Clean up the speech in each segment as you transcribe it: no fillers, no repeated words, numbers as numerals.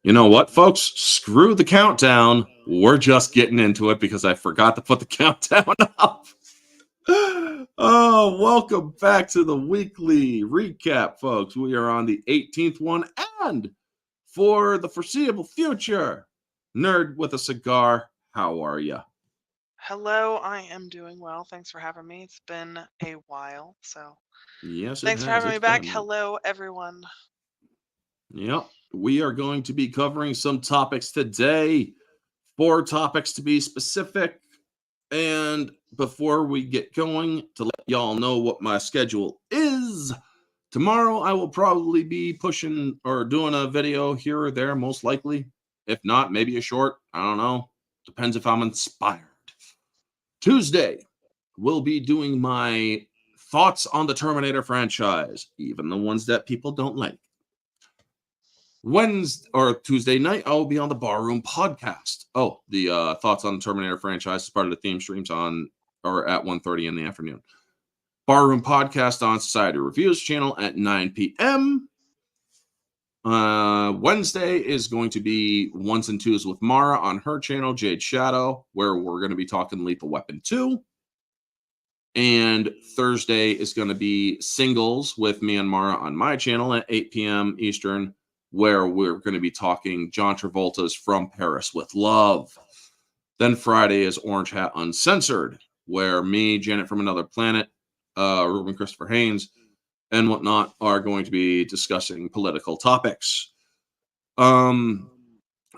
You know what, folks? Screw the countdown. We're just getting into it because I forgot to put the countdown up. Oh, welcome back to the weekly recap, folks. We are on the 18th one, and for the foreseeable future, Nerd with a Cigar, how are you? Hello, I am doing well. Thanks for having me. It's been a while, so Yes, it thanks for has. having It's me back. been. Hello, everyone. Yep. We are going to be covering some topics today. 4 topics to be specific. And before we get going, to let y'all know what my schedule is, tomorrow I will probably be pushing or doing a video here or there, most likely. If not, maybe a short. I don't know. Depends if I'm inspired. Tuesday, we'll be doing my thoughts on the Terminator franchise, even the ones that people don't like. Wednesday or Tuesday night, I'll be on the Barroom podcast. Oh, the thoughts on the Terminator franchise is part of the theme streams on or at 1:30 in the afternoon. Barroom podcast on Society Reviews channel at 9 p.m. Wednesday is going to be Ones and Twos with Mara on her channel, Jade Shadow, where we're going to be talking Lethal Weapon 2. And Thursday is going to be Singles with me and Mara on my channel at 8 p.m. Eastern, where we're going to be talking John Travolta's From Paris with Love. Then Friday is Orange Hat Uncensored, where me, Janet from Another Planet, Ruben Christopher Haynes, and whatnot are going to be discussing political topics.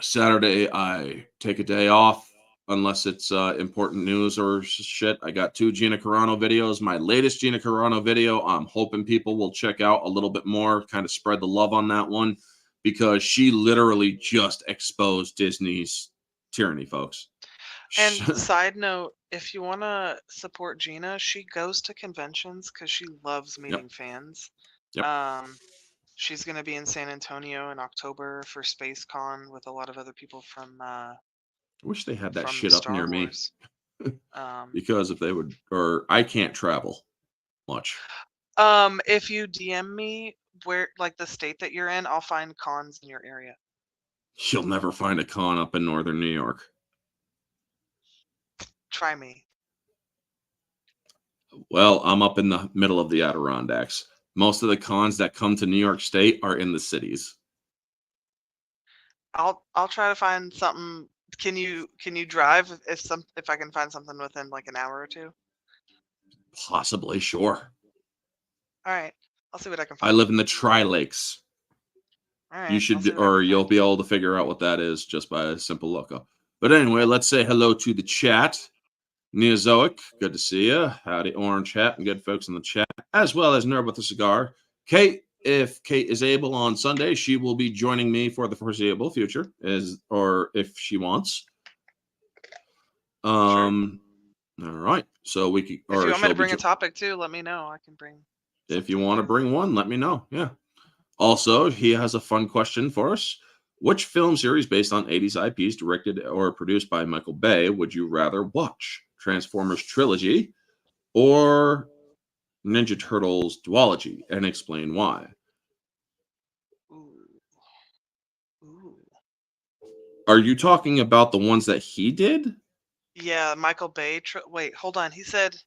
Saturday, I take a day off unless it's important news or shit. I got 2 Gina Carano videos. My latest Gina Carano video, I'm hoping people will check out a little bit more, kind of spread the love on that one, because she literally just exposed Disney's tyranny, folks. And side note, if you want to support Gina, she goes to conventions because she loves meeting fans. Yep. She's going to be in San Antonio in October for SpaceCon with a lot of other people from I wish they had that from shit up Star near Wars. me. Because if they would, or I can't travel much. If you DM me where, like, the state that you're in, I'll find cons in your area. You'll never find a con up in northern New York. Try me. Well, I'm up in the middle of the Adirondacks. Most of the cons that come to New York State are in the cities. I'll try to find something. Can you drive if I can find something within like an hour or 2? Possibly, sure. All right, I'll see what I can I find. live in the Tri-Lakes. All right, You should, or you'll be able to figure out what that is just by a simple lookup. But anyway, let's say hello to the chat. Neozoic, good to see you. Howdy, Orange Hat, and good folks in the chat, as well as Nerd with a Cigar. Kate, if Kate is able on Sunday, she will be joining me for the foreseeable future, or if she wants. Sure. All right. So we could, if you want me to bring a topic too, let me know. I can bring. If you want to bring one, let me know. Yeah. Also, he has a fun question for us. Which film series based on 80s IPs directed or produced by Michael Bay would you rather watch? Transformers Trilogy or Ninja Turtles Duology, and explain why. Ooh. Are you talking about the ones that he did? Yeah, Michael Bay. Wait, hold on. He said,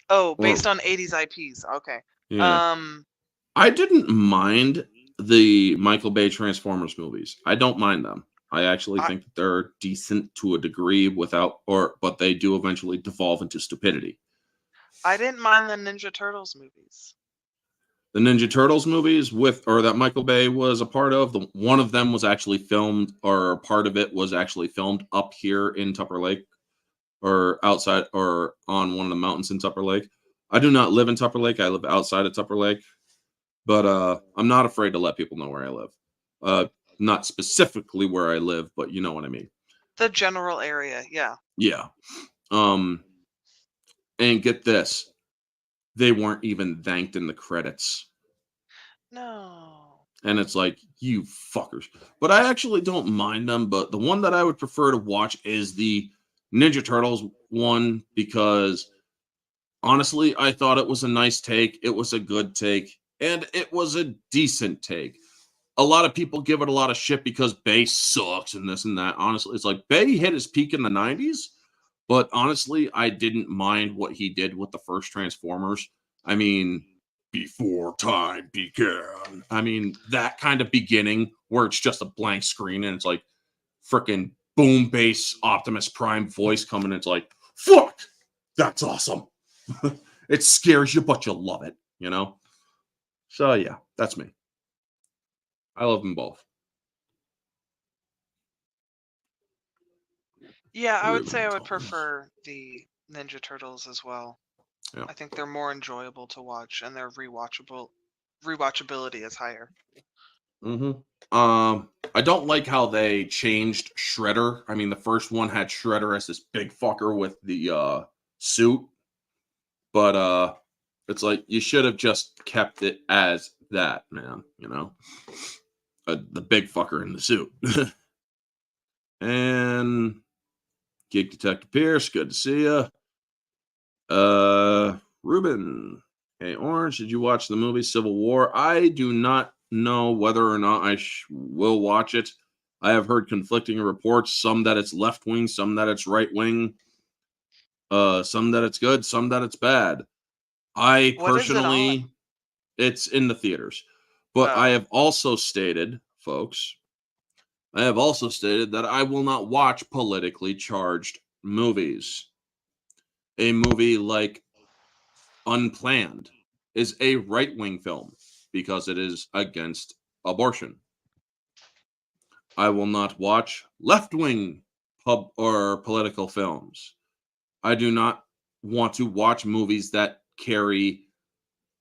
"Oh, based on 80s IPs." Okay. Yeah. I didn't mind the Michael Bay Transformers movies. I don't mind them. I actually think that they're decent to a degree but they do eventually devolve into stupidity. I didn't mind the Ninja Turtles movies. The Ninja Turtles movies that Michael Bay was a part of, one of them was actually filmed, or part of it was actually filmed up here in Tupper Lake, or outside, or on one of the mountains in Tupper Lake. I do not live in Tupper Lake. I live outside of Tupper Lake. But I'm not afraid to let people know where I live. Not specifically where I live, but you know what I mean. The general area, yeah. Yeah. And get this. They weren't even thanked in the credits. No. And it's like, you fuckers. But I actually don't mind them, but the one that I would prefer to watch is the Ninja Turtles one, because honestly, I thought it was a nice take. It was a good take. And it was a decent take. a lot of people give it a lot of shit because Bay sucks and this and that. Honestly, it's like Bay hit his peak in the 90s, but honestly, I didn't mind what he did with the first Transformers. I mean, before time began. I mean, that kind of beginning where it's just a blank screen and it's like freaking boom bass Optimus Prime voice coming. It's like, fuck, that's awesome. It scares you, but you love it, you know? So yeah, that's me. I love them both. Yeah, I would say I Ruben would Thomas. prefer the Ninja Turtles as well. Yeah. I think they're more enjoyable to watch, and their rewatchability is higher. I don't like how they changed Shredder. I mean, the first one had Shredder as this big fucker with the suit, but it's like you should have just kept it as that, man. You know, the big fucker in the suit. And Geek Detective Pierce, good to see you. Ruben, hey Orange, did you watch the movie Civil War? I do not know whether or not I will watch it. I have heard conflicting reports, some that it's left wing, some that it's right wing, some that it's good, some that it's bad. I What is it personally, on? it's in the theaters, but I have also stated, folks, I have also stated that I will not watch politically charged movies. A movie like Unplanned is a right-wing film because it is against abortion. I will not watch left-wing pub or political films. I do not want to watch movies that carry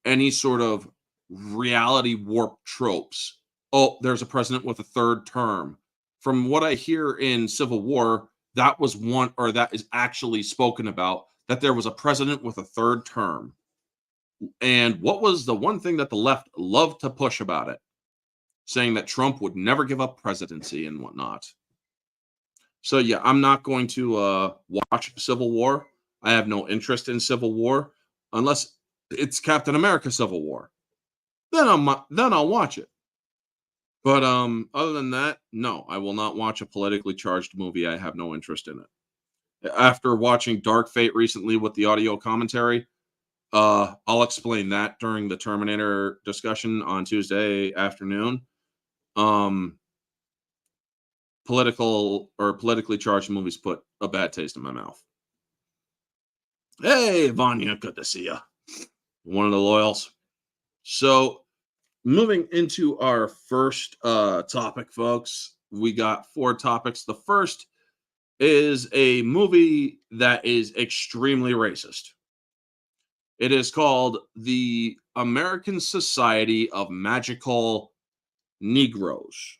any sort of reality warp tropes. Oh, there's a president with a third term. From what I hear in Civil War, that was one, or that is actually spoken about, that there was a president with a third term. And what was the one thing that the left loved to push about it? Saying that Trump would never give up presidency and whatnot. So yeah, I'm not going to watch Civil War. I have no interest in Civil War unless it's Captain America Civil War. Then I'll watch it. But other than that, no, I will not watch a politically charged movie. I have no interest in it. After watching Dark Fate recently with the audio commentary, I'll explain that during the Terminator discussion on Tuesday afternoon. Political or politically charged movies put a bad taste in my mouth. Hey, Vanya, good to see you. One of the loyals. So, moving into our first topic, folks, we got 4 topics. The first is a movie that is extremely racist. It is called The American Society of Magical Negroes.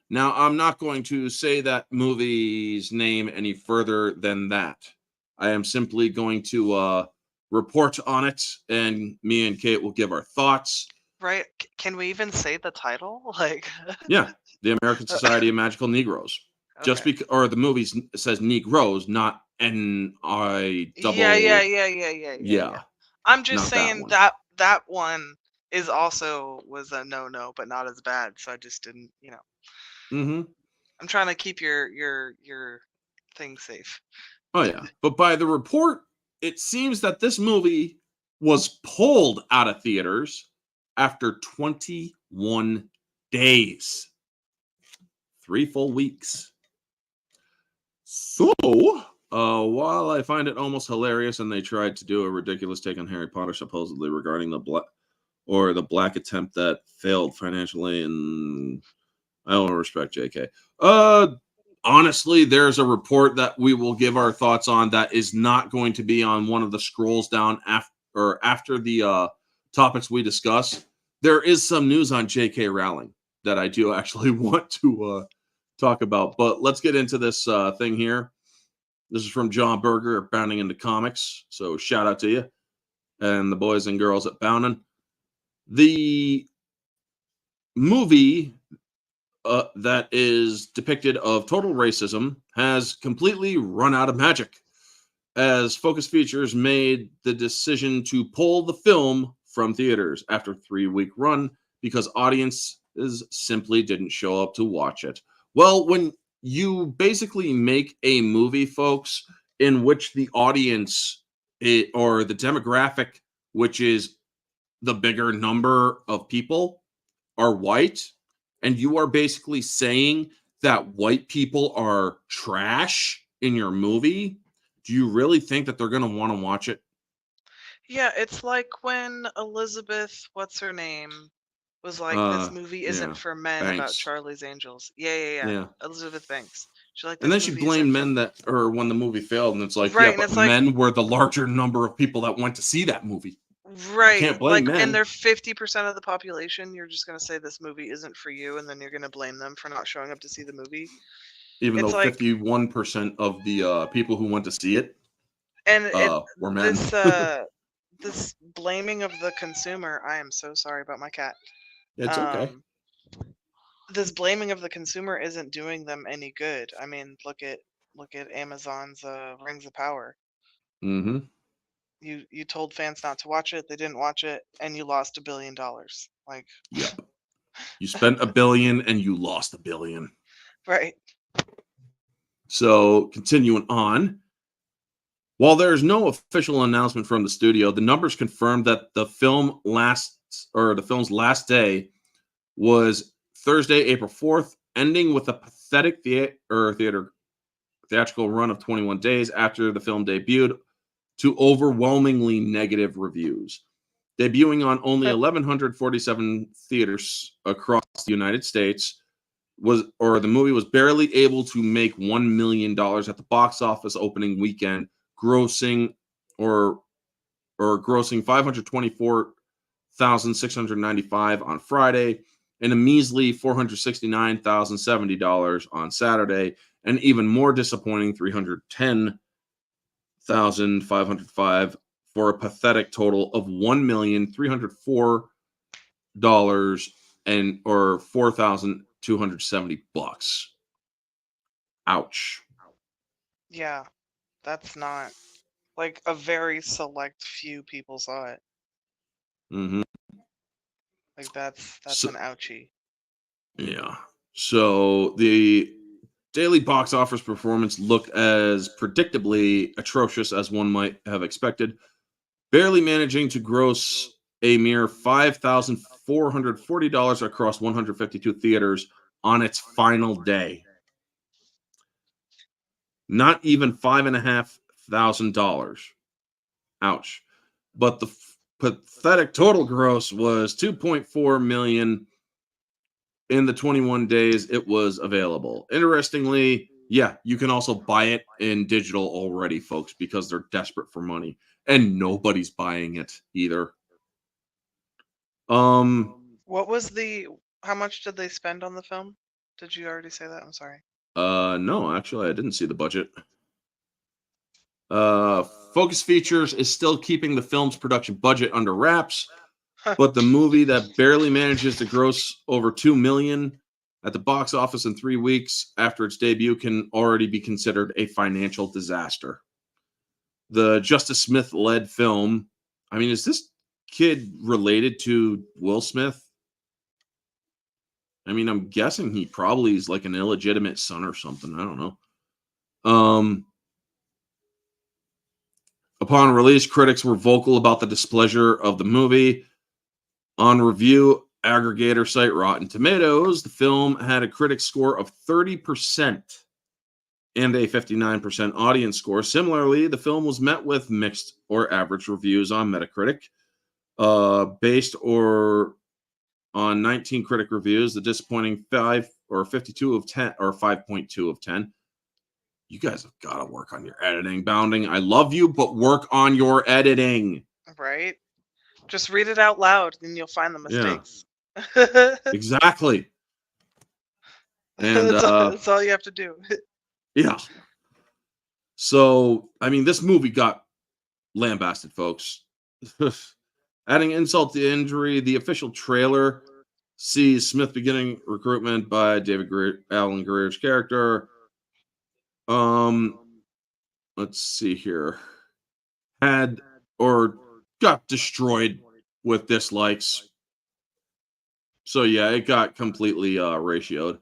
Now, I'm not going to say that movie's name any further than that. I am simply going to report on it, and me and Kate will give our thoughts. Right? Can we even say the title? Like, Yeah, The American Society of Magical Negroes. okay. Just because, or the movie says Negroes, not N-I double. Yeah. I'm just saying that that one is also was a no, but not as bad. So I just didn't, I'm trying to keep your thing safe. Oh yeah, but by the report, it seems that this movie was pulled out of theaters after 21 days. 3 full weeks. So, while I find it almost hilarious, and they tried to do a ridiculous take on Harry Potter, supposedly regarding the black attempt that failed financially, and I don't respect JK. Honestly, there's a report that we will give our thoughts on that is not going to be on one of the scrolls down after the topics we discuss. There is some news on JK Rowling that I do actually want to talk about. But let's get into this thing here. This is from John Berger at Bounding into Comics. So shout out to you and the boys and girls at Bounding. The movie that is depicted of total racism has completely run out of magic, as Focus Features made the decision to pull the film from theaters after a 3-week run because audience simply didn't show up to watch it. Well, when you basically make a movie, folks, in which the audience or the demographic, which is the bigger number of people, are white, and you are basically saying that white people are trash in your movie, do you really think that they're going to want to watch it? Yeah, it's like when Elizabeth, what's her name, was like, "This movie isn't Yeah, for men," about thanks. Charlie's Angels. Yeah, yeah, yeah. Yeah. Elizabeth Banks. She's like, And "This then she movie isn't blamed for." men that, or when the movie failed, and it's like, yeah, Right, and but it's like, men were the larger number of people that went to see that movie. You right, can't blame like, and men, they're 50% of the population. You're just gonna say this movie isn't for you, and then you're gonna blame them for not showing up to see the movie. even It's though like, 51% of the people who went to see it and it were men. this this blaming of the consumer. I am so sorry about my cat. It's okay. Um, this blaming of the consumer isn't doing them any good. I mean, look at Amazon's Rings of Power. Hmm. You told fans not to watch it, they didn't watch it, and you lost $1 billion. Like, Yep. You spent $1 billion and you lost $1 billion. right. So continuing on, while there is no official announcement from the studio, the numbers confirm that the film's last day was Thursday, April 4th, ending with a pathetic theatrical run of 21 days after the film debuted to overwhelmingly negative reviews. Debuting on only 1,147 theaters across the United States, the movie was barely able to make $1 million at the box office opening weekend, grossing grossing 524,695 on Friday, and a measly $469,070 on Saturday, and even more disappointing $310,505 for a pathetic total of $1,304 and or $4,270. Ouch. Yeah, that's not, like, a very select few people saw it. Mm-hmm. Like, that's So, an ouchie. yeah. So the daily box office performance looked as predictably atrocious as one might have expected, barely managing to gross a mere $5,440 across 152 theaters on its final day. Not even $5,500. Ouch. But the pathetic total gross was 2.4 million in the 21 days it was available. Interestingly, yeah, you can also buy it in digital already, folks, because they're desperate for money, and nobody's buying it either. What was the how much did they spend on the film? Did you already say that? I'm sorry. No, actually, I didn't see the budget. Focus Features is still keeping the film's production budget under wraps, but the movie that barely manages to gross over 2 million at the box office in 3 weeks after its debut can already be considered a financial disaster. The Justice Smith led film, I mean, is this kid related to Will Smith? I mean, I'm guessing he probably is like an illegitimate son or something. I don't know. Upon release, critics were vocal about the displeasure of the movie. On review aggregator site Rotten Tomatoes, the film had a critic score of 30% and a 59% audience score. Similarly, the film was met with mixed or average reviews on Metacritic. Based on 19 critic reviews, the disappointing 52 of 10 or 5.2 of 10. You guys have got to work on your editing, Bounding. I love you, but work on your editing. Right? Just read it out loud and you'll find the Yeah, mistakes. exactly. And That's all you have to do. yeah. So, I mean, this movie got lambasted, folks. Adding insult to injury, the official trailer sees Smith beginning recruitment by Alan Greer's character. Let's see here. Had or got destroyed with dislikes. So yeah, it got completely ratioed.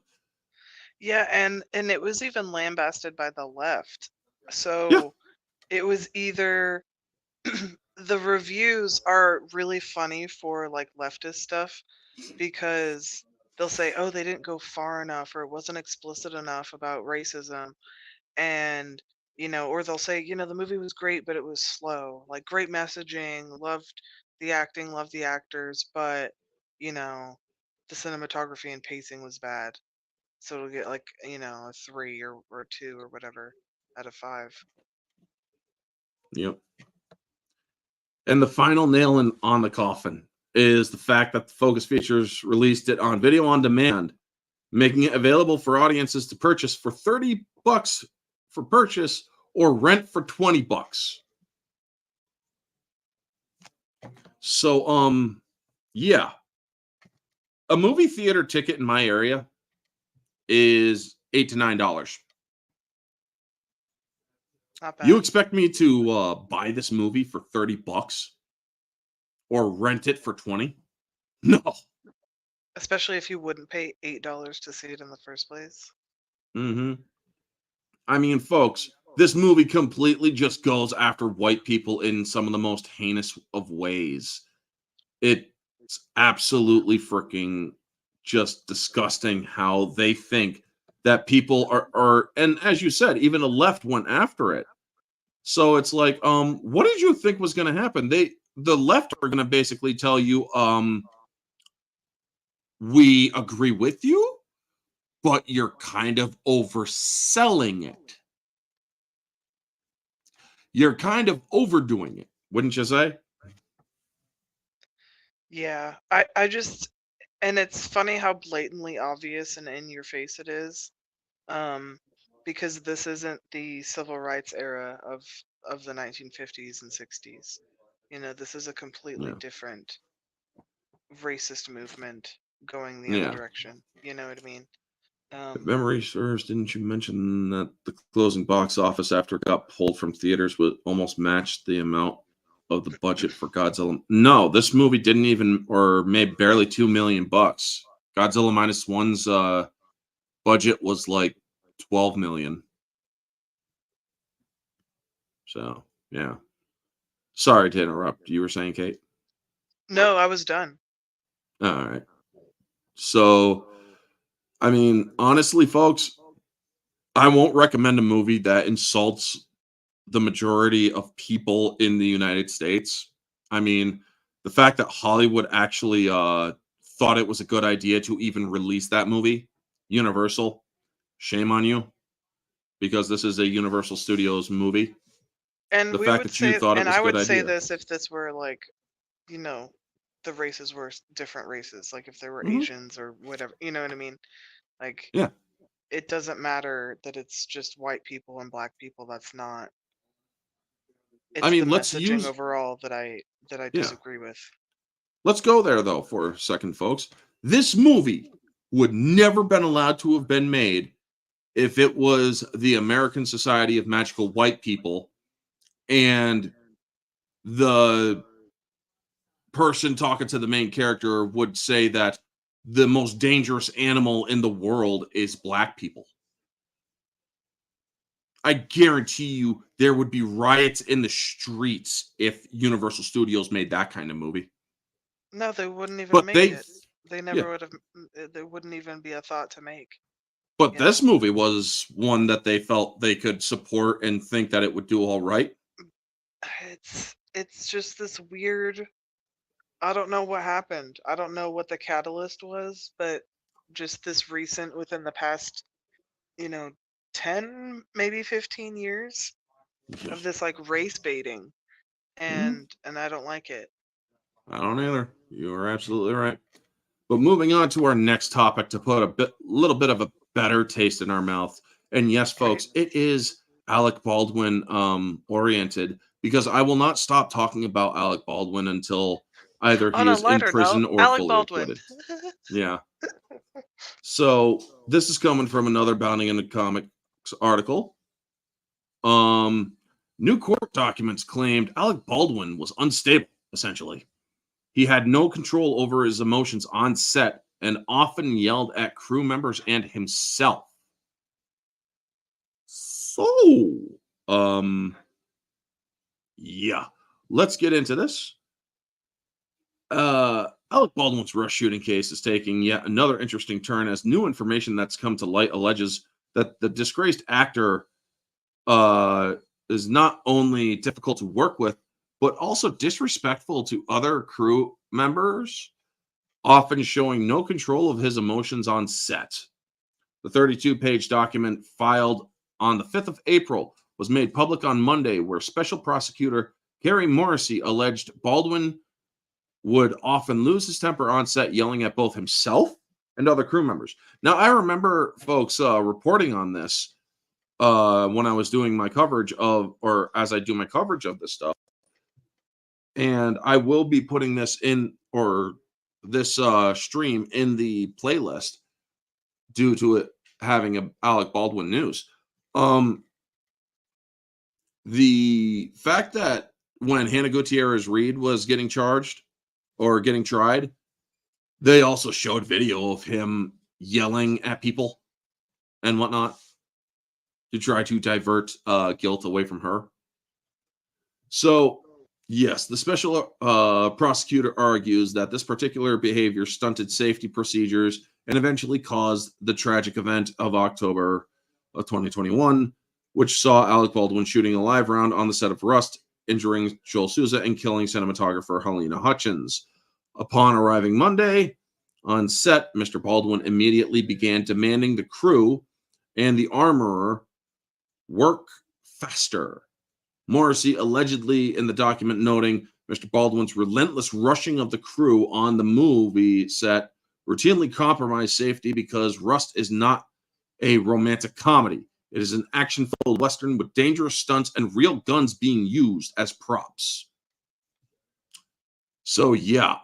Yeah, and it was even lambasted by the left. Yeah. So it was either the reviews are really funny for like leftist stuff because they'll say, "Oh, they didn't go far enough or it wasn't explicit enough about racism." And or they'll say, "The movie was great, but it was slow. Like great messaging, loved the acting, loved the actors, but you know, the cinematography and pacing was bad." So it'll get like, a 3 or a 2 or whatever out of 5. Yep. And the final nail on the coffin is the fact that the Focus Features released it on video on demand, making it available for audiences to purchase for $30 for purchase or rent for $20. So, yeah, a movie theater ticket in my area is $8 to $9. Not You bad. expect me to buy this movie for $30 or rent it for 20? No. Especially if you wouldn't pay $8 to see it in the first place. Mm-hmm. I mean, folks, this movie completely just goes after white people in some of the most heinous of ways. It's absolutely freaking just disgusting how they think that people are, and as you said, even the left went after it. So it's like, what did you think was going to happen? The left are going to basically tell you, we agree with you, but you're kind of overselling it. You're kind of overdoing it, wouldn't you say? Yeah, I just and it's funny how blatantly obvious and in your face it is. Because this isn't the civil rights era of the 1950s and 60s. This is a completely Yeah. different racist movement going the other Yeah. direction. You know what I mean? If memory serves, didn't you mention that the closing box office after it got pulled from theaters would almost match the amount of the budget for Godzilla? No, this movie didn't even, or made barely $2 million. Godzilla minus one's budget was like 12 million. So yeah. Sorry to interrupt. You were saying, Kate? No, I was done. All right. So, I mean, honestly, folks, I won't recommend a movie that insults the majority of people in the United States. I mean, the fact that Hollywood actually thought it was a good idea to even release that movie, Universal, shame on you, because this is a Universal Studios movie. And The we fact would that you say, thought it and was I a good would say idea. this if this were like, you know, the races were different races, like if there were Mhm. Asians or whatever, you know what I mean? Like, Yeah. it doesn't matter that it's just white people and black people. That's not. I It's the mean, let's messaging use, overall that I yeah. disagree with. Let's go there though for a second, folks. This movie would never been allowed to have been made if it was the American Society of Magical White People and the person talking to the main character would say that the most dangerous animal in the world is black people. I guarantee you there would be riots in the streets if Universal Studios made that kind of movie. No, they wouldn't even But make they, it. They yeah, never would have. There wouldn't even be a thought to make. but You this know, movie was one that they felt they could support and think that it would do all right. it's just this weird. I don't know what happened. I don't know what the catalyst was, but just this recent within the past, you know, 10, maybe 15 years Yeah. of this like race baiting Mhm. and I don't like it. I don't either. You are absolutely right. But moving on to our next topic to put little bit of a better taste in our mouth. And yes, Right. folks, it is Alec Baldwin oriented because I will not stop talking about Alec Baldwin until either On he a is in lighter note, prison or Alec fully Baldwin. acquitted. Yeah. So this is coming from another Bounding in the Comics article. Um, New court documents claimed Alec Baldwin was unstable, essentially. He had no control over his emotions on set and often yelled at crew members and himself. So, yeah, let's get into this. Alec Baldwin's rush shooting case is taking yet another interesting turn as new information that's come to light alleges that the disgraced actor is not only difficult to work with, but also disrespectful to other crew members, often showing no control of his emotions on set. The 32-page document filed on the 5th of April was made public on Monday, where Special Prosecutor Gary Morrissey alleged Baldwin would often lose his temper on set, yelling at both himself and other crew members. Now, I remember folks reporting on this when I was doing my coverage of, or as I do my coverage of this stuff. And I will be putting this in, or this stream in the playlist due to it having a Alec Baldwin news. The fact that when Hannah Gutierrez Reed was getting charged or getting tried, they also showed video of him yelling at people and whatnot to try to divert guilt away from her. So, yes, the special prosecutor argues that this particular behavior stunted safety procedures and eventually caused the tragic event of October of 2021, which saw Alec Baldwin shooting a live round on the set of Rust, injuring Joel Souza and killing cinematographer Helena Hutchins. Upon arriving Monday on set, Mr. Baldwin immediately began demanding the crew and the armorer work faster. Morrissey allegedly in the document noting Mr. Baldwin's relentless rushing of the crew on the movie set routinely compromised safety because Rust is not a romantic comedy. It is an action-filled Western with dangerous stunts and real guns being used as props. So, yeah,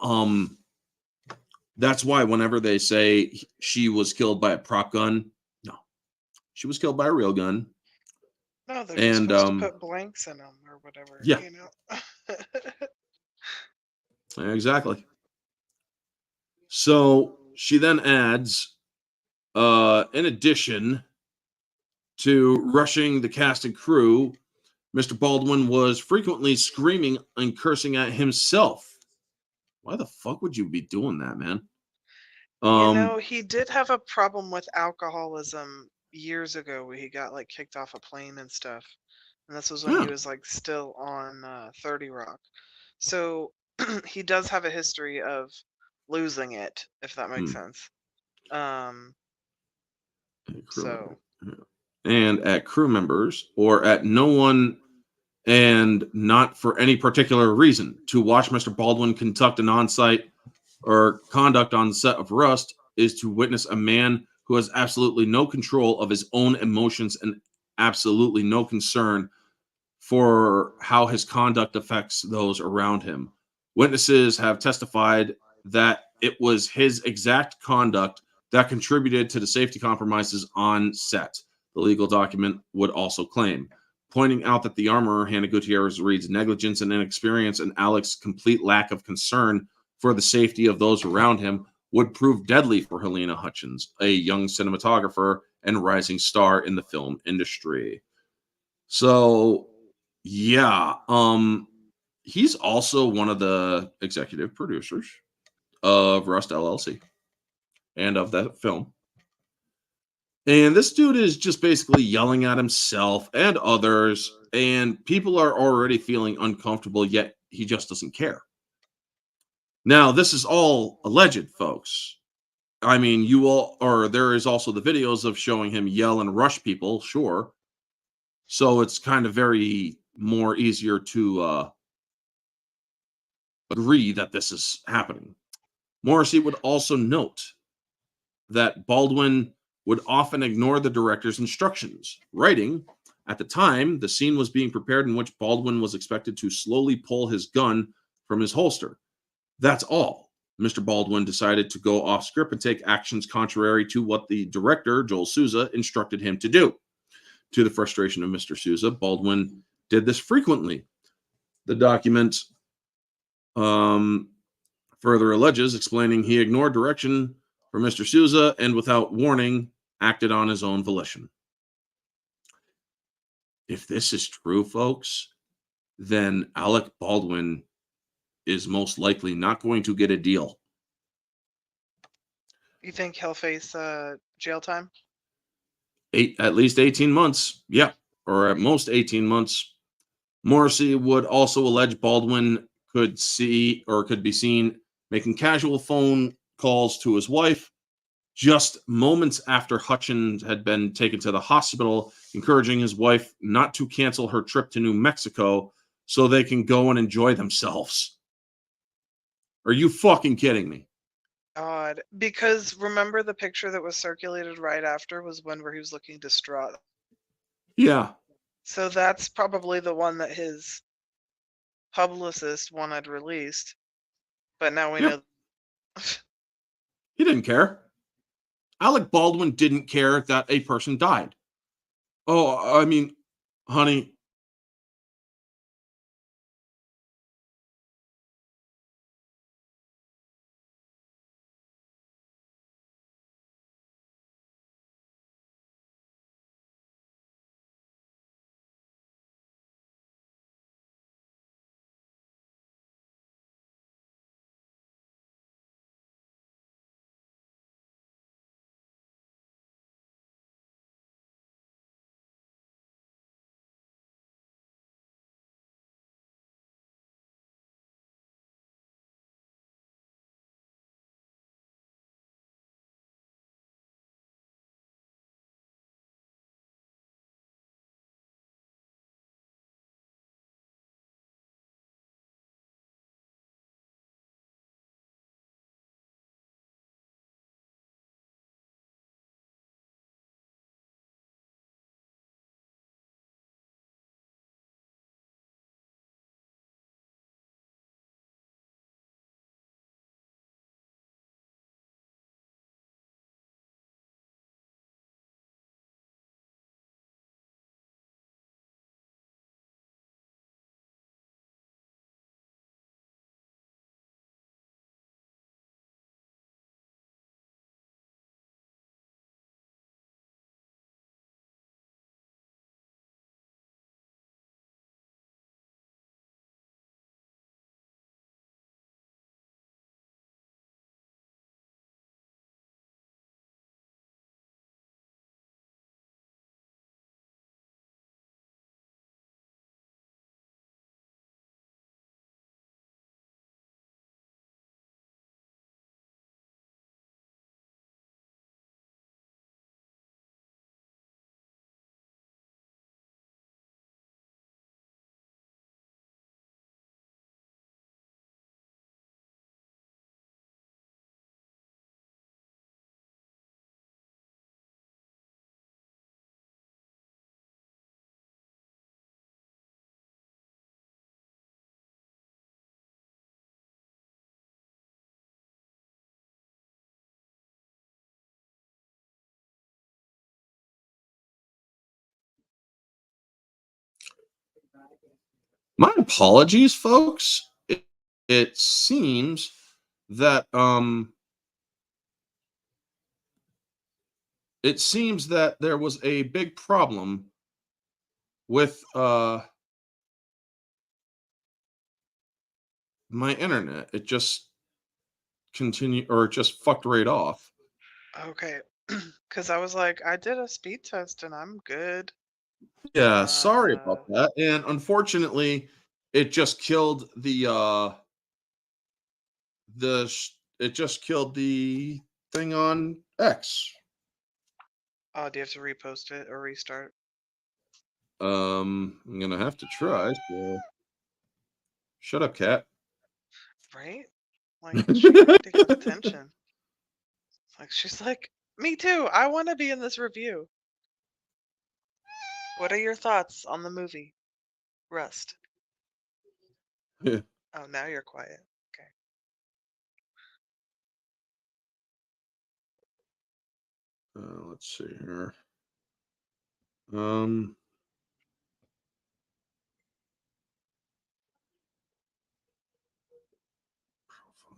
that's why whenever they say she was killed by a prop gun, no, she was killed by a real gun. No, they're just supposed to put blanks in them or whatever. Yeah. You know? Exactly. So she then adds, in addition to rushing the cast and crew, Mr. Baldwin was frequently screaming and cursing at himself. Why the fuck would you be doing that, man? You know, he did have a problem with alcoholism years ago where he got like kicked off a plane and stuff. And this was when he was like still on 30 Rock. So he does have a history of losing it, if that makes sense. So. And at crew members or at no one and not for any particular reason to watch Mr. Baldwin conduct an on-site or conduct on the set of Rust is to witness a man who has absolutely no control of his own emotions and absolutely no concern for how his conduct affects those around him. Witnesses have testified that it was his exact conduct that contributed to the safety compromises on set, the legal document would also claim, pointing out that the armorer, Hannah Gutierrez Reed's negligence and inexperience and Alec's complete lack of concern for the safety of those around him would prove deadly for Helena Hutchins, a young cinematographer and rising star in the film industry. So, yeah, he's also one of the executive producers of Rust LLC and of that film. And this dude is just basically yelling at himself and others, and people are already feeling uncomfortable, yet he just doesn't care. Now, this is all alleged, folks. I mean, there is also the videos of showing him yell and rush people, sure. So it's kind of very more easier to agree that this is happening. Morrissey would also note that Baldwin would often ignore the director's instructions, writing, at the time, the scene was being prepared in which Baldwin was expected to slowly pull his gun from his holster. That's all. Mr. Baldwin decided to go off script and take actions contrary to what the director, Joel Souza, instructed him to do. To the frustration of Mr. Souza, Baldwin did this frequently. The document further alleges, explaining he ignored direction for Mr. Souza and without warning acted on his own volition. If this is true, folks, then Alec Baldwin is most likely not going to get a deal. You think he'll face jail time? At least 18 months. Yep. Or at most 18 months. Morrissey would also allege Baldwin could be seen making casual phone calls to his wife just moments after Hutchins had been taken to the hospital, encouraging his wife not to cancel her trip to New Mexico so they can go and enjoy themselves. Are you fucking kidding me? Odd. Because remember the picture that was circulated right after was one where he was looking distraught. Yeah. So that's probably the one that his publicist wanted released. But now we know. He didn't care. Alec Baldwin didn't care that a person died. Oh, I mean, honey. My apologies, folks. It seems that there was a big problem with my internet. It just just fucked right off. Okay. Because I was like, I did a speed test and I'm good. Yeah, sorry about that. And unfortunately, it just killed it just killed the thing on X. Oh, do you have to repost it or restart? I'm gonna have to try. So shut up, cat. Right? Like, she wanted to get attention. Like, she's like, me too. I want to be in this review. What are your thoughts on the movie Rust? Oh, now you're quiet. Okay. Let's see here. Um,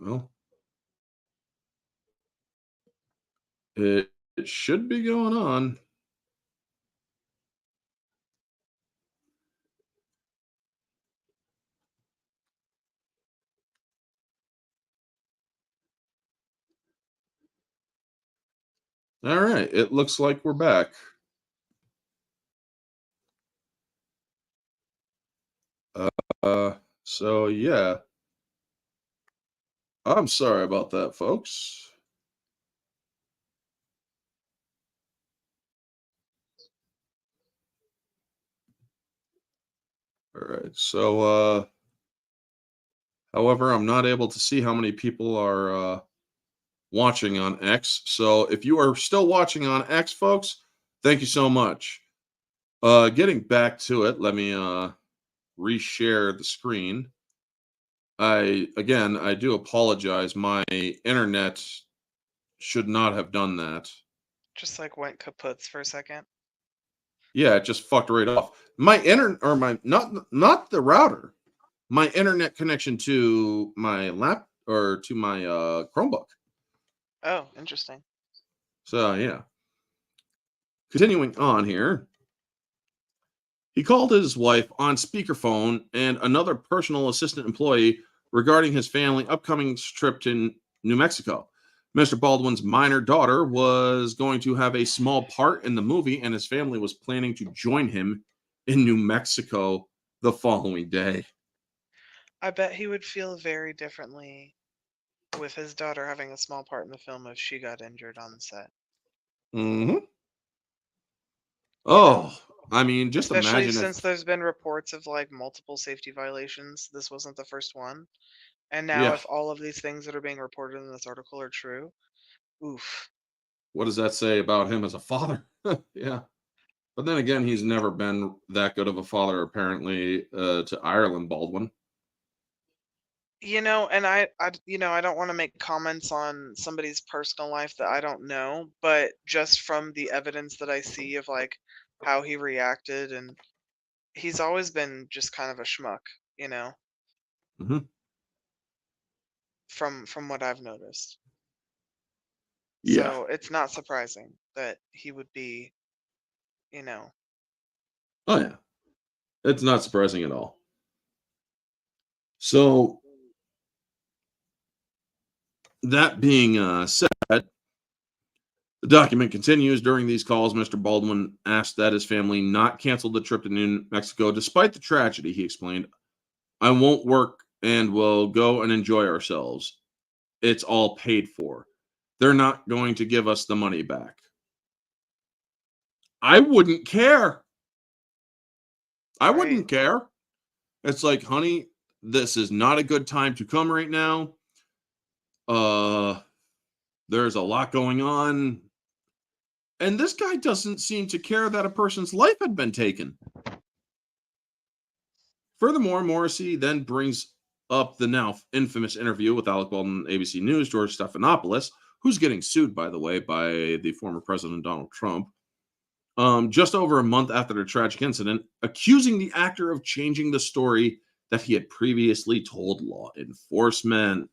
well, It should be going on. All right. It looks like we're back. So yeah. I'm sorry about that, folks. All right. So however, I'm not able to see how many people are watching on X. So if you are still watching on X, folks, thank you so much. Getting back to it, let me reshare the screen. I do apologize. My internet should not have done that. Just like went kaputs for a second. Yeah, it just fucked right off. My internet, or my not the router, my internet connection to my lap or to my Chromebook. Oh, interesting. So yeah. Continuing on here. He called his wife on speakerphone and another personal assistant employee regarding his family upcoming trip to New Mexico. Mr. Baldwin's minor daughter was going to have a small part in the movie, and his family was planning to join him in New Mexico the following day. I bet he would feel very differently with his daughter having a small part in the film if she got injured on the set. Hmm. You know, Oh, I mean, just especially imagine if, since there's been reports of like multiple safety violations. This wasn't the first one. And now yeah, if all of these things that are being reported in this article are true, oof. what does that say about him as a father? Yeah. But then again, he's never been that good of a father, apparently, to Ireland Baldwin. And I don't want to make comments on somebody's personal life that I don't know, but just from the evidence that I see of like how he reacted, and he's always been just kind of a schmuck, you know, Hmm. from what I've noticed. Yeah. So it's not surprising that he would be, you know, Oh, yeah. It's not surprising at all. So, that being said, the document continues. During these calls, Mr. Baldwin asked that his family not cancel the trip to New Mexico despite the tragedy. He explained, I won't work and we'll go and enjoy ourselves. It's all paid for. They're not going to give us the money back. I wouldn't care. I right. wouldn't care. It's like, honey, this is not a good time to come right now. Uh, there's a lot going on. And this guy doesn't seem to care that a person's life had been taken. Furthermore, Morrissey then brings up the now infamous interview with Alec Baldwin, ABC News, George Stephanopoulos, who's getting sued, by the way, by the former president Donald Trump, just over a month after the tragic incident, accusing the actor of changing the story that he had previously told law enforcement.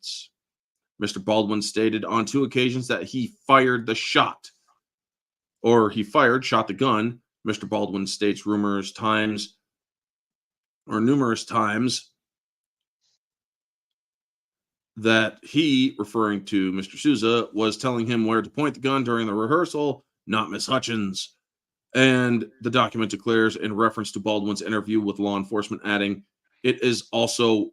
Mr. Baldwin stated on two occasions that he fired the shot, or he shot the gun. Mr. Baldwin states numerous times that he, referring to Mr. Souza, was telling him where to point the gun during the rehearsal, not Miss Hutchins. And the document declares, in reference to Baldwin's interview with law enforcement, adding, it is also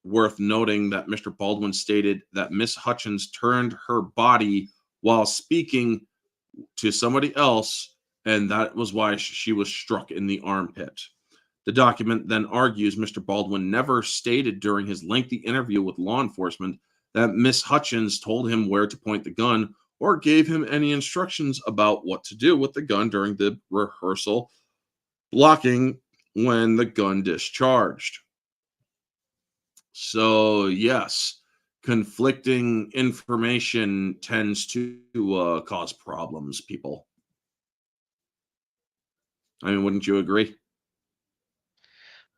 worth noting that Mr. Baldwin stated that Miss Hutchins turned her body while speaking to somebody else, and that was why she was struck in the armpit. The document then argues Mr. Baldwin never stated during his lengthy interview with law enforcement that Miss Hutchins told him where to point the gun or gave him any instructions about what to do with the gun during the rehearsal, blocking when the gun discharged. So, yes, conflicting information tends to cause problems, people. I mean, wouldn't you agree?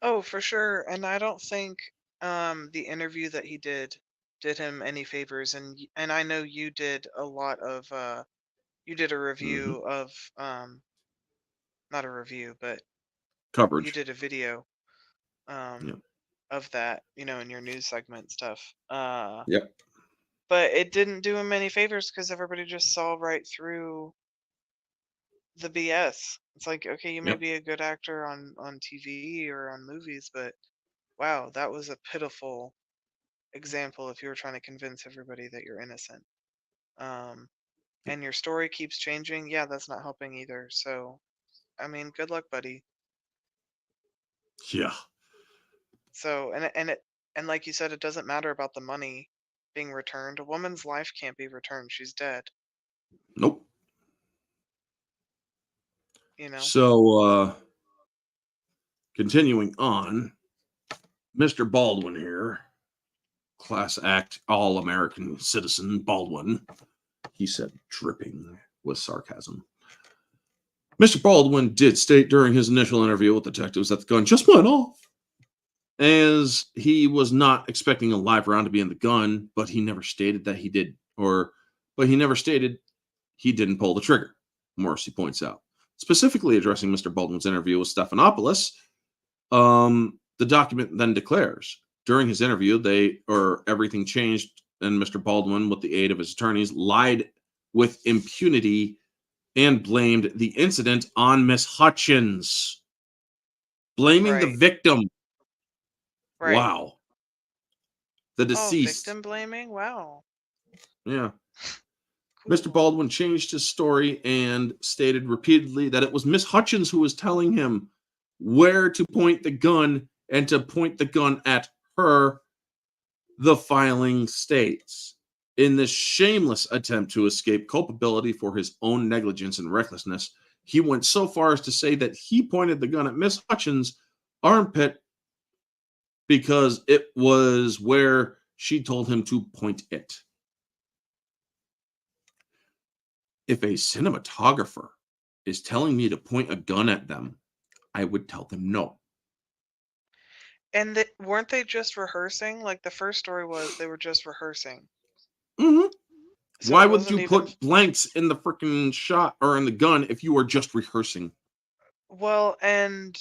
Oh, for sure. And I don't think the interview that he did him any favors, and I know you did a lot of you did a review of not a review, but Coverage. you did a video Yep. of that, in your news segment stuff. Yep. But it didn't do him any favors because everybody just saw right through the BS. It's like, okay, you may Yep. be a good actor on TV or on movies, but wow, that was a pitiful example if you were trying to convince everybody that you're innocent. And your story keeps changing. Yeah, that's not helping either. So, I mean, good luck, buddy. Yeah. So, and like you said, it doesn't matter about the money being returned. A woman's life can't be returned. She's dead. Nope. So, continuing on, Mr. Baldwin here, class act, all-American citizen Baldwin, he said, dripping with sarcasm. Mr. Baldwin did state during his initial interview with detectives that the gun just went off, as he was not expecting a live round to be in the gun, but he never stated that he did, but he never stated he didn't pull the trigger, Morrissey points out. Specifically addressing Mr. Baldwin's interview with Stephanopoulos, the document then declares, during his interview, everything changed, and Mr. Baldwin, with the aid of his attorneys, lied with impunity and blamed the incident on Miss Hutchins, blaming the victim. Right. Wow. The deceased. Victim blaming? Wow. Yeah. Cool. Mr. Baldwin changed his story and stated repeatedly that it was Miss Hutchins who was telling him where to point the gun and to point the gun at her, the filing states. In this shameless attempt to escape culpability for his own negligence and recklessness, he went so far as to say that he pointed the gun at Miss Hutchins' armpit because it was where she told him to point it. If a cinematographer is telling me to point a gun at them, I would tell them no. And weren't they just rehearsing? Like the first story was they were just rehearsing. Mm-hmm. So why would you put blanks in the freaking shot or in the gun if you were just rehearsing? Well, and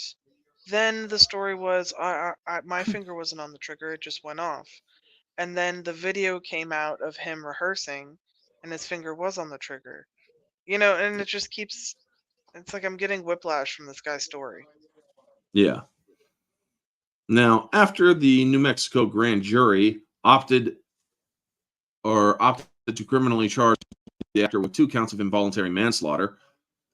then the story was my finger wasn't on the trigger, it just went off. And then the video came out of him rehearsing and his finger was on the trigger. And it just keeps, it's like I'm getting whiplash from this guy's story. Yeah. Now, after the New Mexico grand jury opted to criminally charge the actor with 2 counts of involuntary manslaughter,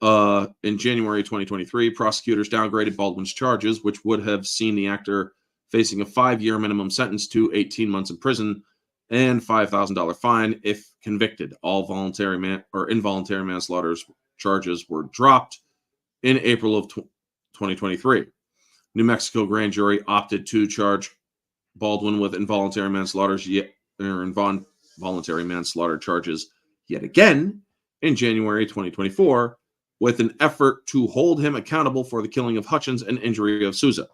in January 2023, prosecutors downgraded Baldwin's charges, which would have seen the actor facing a 5-year minimum sentence to 18 months in prison and $5,000 fine if convicted. All involuntary manslaughter charges were dropped in April of 2023. New Mexico grand jury opted to charge Baldwin with involuntary manslaughter charges yet again in January 2024, with an effort to hold him accountable for the killing of Hutchins and injury of Souza.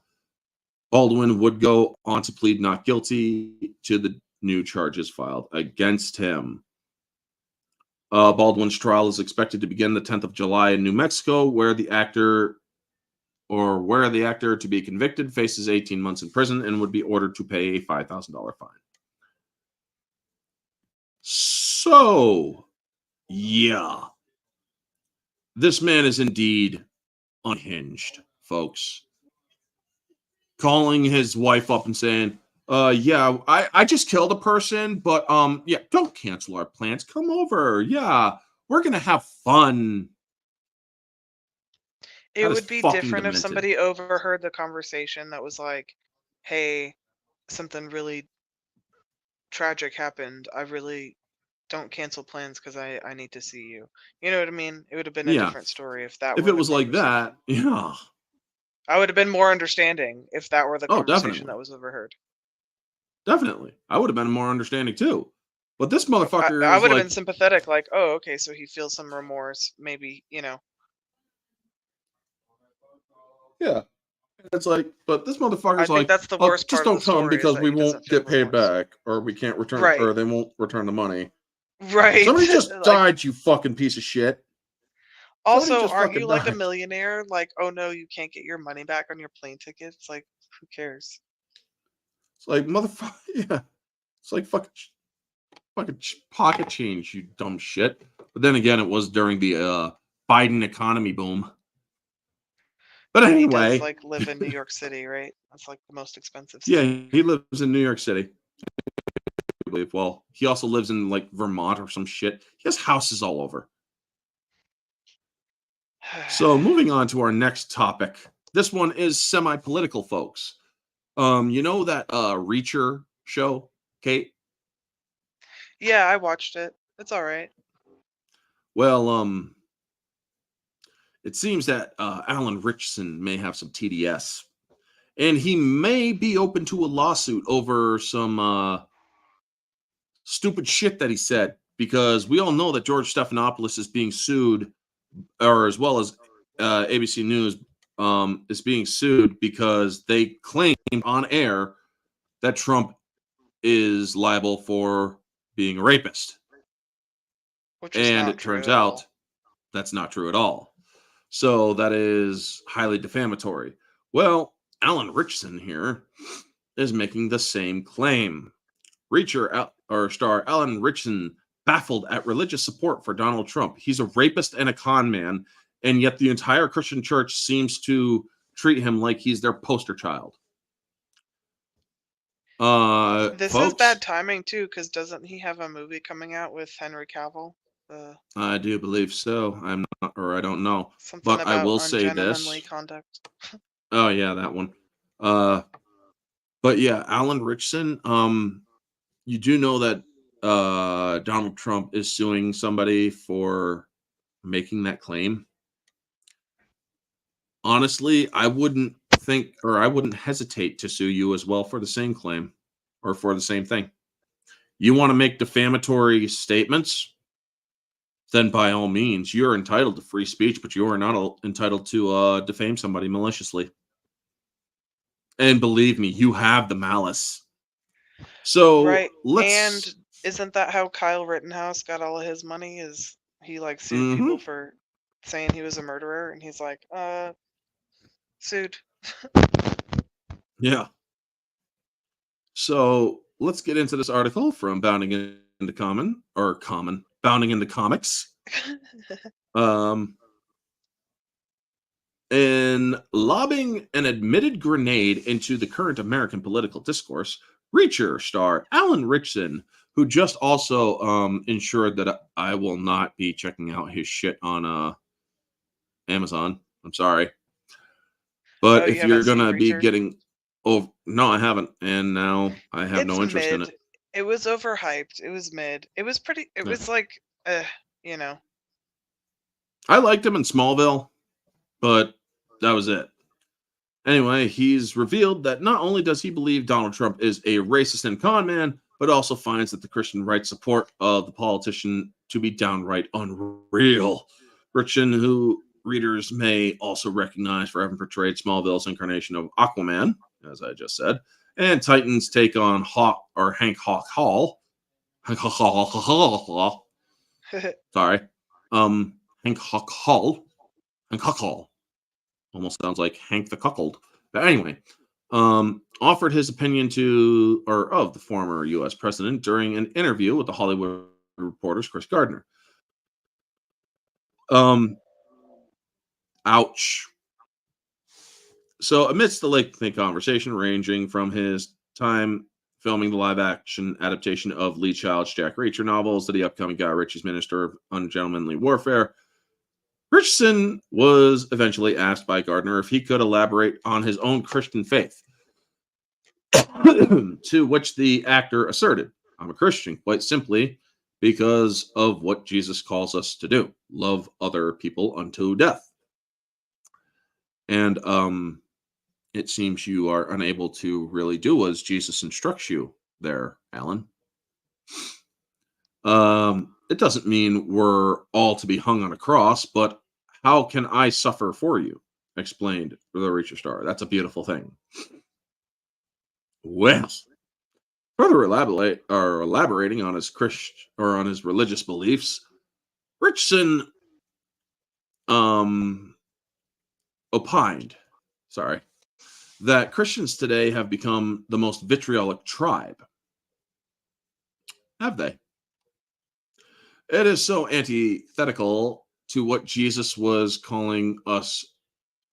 Baldwin would go on to plead not guilty to the new charges filed against him. Baldwin's trial is expected to begin the 10th of July in New Mexico, where the actor to be convicted faces 18 months in prison and would be ordered to pay a $5,000 fine. So, yeah. This man is indeed unhinged, folks. Calling his wife up and saying, yeah, I just killed a person, but yeah, don't cancel our plans. Come over. Yeah, we're gonna have fun. It would be different if somebody overheard the conversation that was like, hey, something really tragic happened. I really don't cancel plans because I need to see you. You know what I mean? It would have been a different story if that if were it was like that. Yeah, I would have been more understanding if that were the conversation that was overheard. Definitely. I would have been more understanding too. But this motherfucker I would have been sympathetic, like, oh, okay, so he feels some remorse, maybe, Yeah. It's like, but this motherfucker's like, that's the worst just part don't come because we won't get paid back, or we can't return, or they won't return the money. Right. Somebody just Like, died, you fucking piece of shit. Somebody also, just aren't you fucking like a died. millionaire? Like, oh no, you can't get your money back on your plane tickets. Like, who cares? It's like, motherfucker, yeah. It's like fucking pocket change, you dumb shit. But then again, it was during the Biden economy boom. But And he does anyway, like live in New York City, right? That's like the most expensive yeah, city. he lives in New York City. I believe. Well, he also lives in like Vermont or some shit. He has houses all over. So moving on to our next topic. This one is semi-political, folks. You know that Reacher show, Kate? Yeah, I watched it. It's all right. Well, it seems that Alan Ritchson may have some TDS, and he may be open to a lawsuit over some stupid shit that he said. Because we all know that George Stephanopoulos is being sued, or as well as ABC News is being sued because they claimed on air that Trump is liable for being a rapist. Which is And not it true turns at out all. that's not true at all. So that is highly defamatory. Well, Alan Ritchson here is making the same claim. Reacher or star Alan Ritchson baffled at religious support for Donald Trump. He's a rapist and a con man, and yet the entire Christian church seems to treat him like he's their poster child. This is Folks, bad timing too, because doesn't he have a movie coming out with Henry Cavill? I do believe so. I'm not, or I don't know, Something but I about will say ungentlemanly this. conduct. Oh yeah, that one. Uh, but yeah, Alan Ritchson. You do know that Donald Trump is suing somebody for making that claim. Honestly, I wouldn't think or I wouldn't hesitate to sue you as well for the same claim or for the same thing. You want to make defamatory statements? Then by all means, you're entitled to free speech, but you are not entitled to defame somebody maliciously. And believe me, you have the malice. So Right. And let's. isn't that how Kyle Rittenhouse got all of his money? Is he like sued people Mhm, for saying he was a murderer, and he's like, sued. yeah. So let's get into this article from Bounding into Comics. Um, in lobbing an admitted grenade into the current American political discourse, Reacher star Alan Ritchson, who just also ensured that I will not be checking out his shit on Amazon. I'm sorry. Oh, But you if haven't you're seen gonna be Reacher? getting oh no, I haven't, and now I have It's no interest in mid. it. It was overhyped. It was mid. It was pretty. It Yeah. was like, you know. I liked him in Smallville, but that was it. Anyway, he's revealed that not only does he believe Donald Trump is a racist and con man, but also finds that the Christian right support of the politician to be downright unreal. Ritchson, who readers may also recognize for having portrayed Smallville's incarnation of Aquaman, as I just said, and Titan's take on Hawk or Hank Hawk Hall. Sorry. Hank Hawk Hall. Hank Hawk Hall. Almost sounds like Hank the Cuckold. But anyway, offered his opinion to or of the former U.S. president during an interview with the Hollywood Reporter's Chris Gardner. Um, ouch. So, amidst the lengthy conversation, ranging from his time filming the live-action adaptation of Lee Child's Jack Reacher novels to the upcoming Guy Ritchie's Minister of Ungentlemanly Warfare, Ritchson was eventually asked by Gardner if he could elaborate on his own Christian faith. To which the actor asserted, I'm a Christian, quite simply because of what Jesus calls us to do love other people unto death. And it seems you are unable to really do as Jesus instructs you there, Alan. It doesn't mean we're all to be hung on a cross, but how can I suffer for you? Explained the Reacher star. That's a beautiful thing. Well, Further elaborating on his on his religious beliefs, Ritchson um, opined, sorry, that Christians today have become the most vitriolic tribe. Have they? It is so antithetical to what Jesus was calling us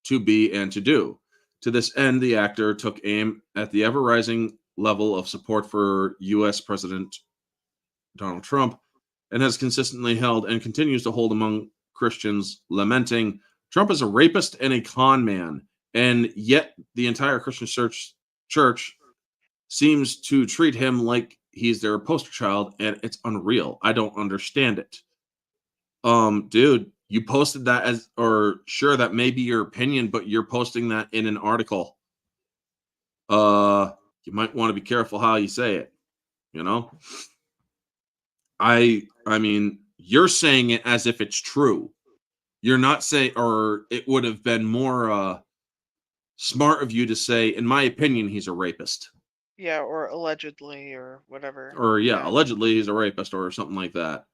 to be and to do. To this end, the actor took aim at the ever rising level of support for US President Donald Trump and has consistently held and continues to hold among Christians, lamenting Trump is a rapist and a con man. And yet, the entire Christian church seems to treat him like he's their poster child, and it's unreal. I don't understand it. Dude, you posted that as, or sure, that may be your opinion, but you're posting that in an article. You might want to be careful how you say it, you know? I mean, you're saying it as if it's true. You're not saying, or it would have been more smart of you to say, in my opinion, he's a rapist. Yeah, or allegedly, or whatever. Or yeah, allegedly he's a rapist or something like that.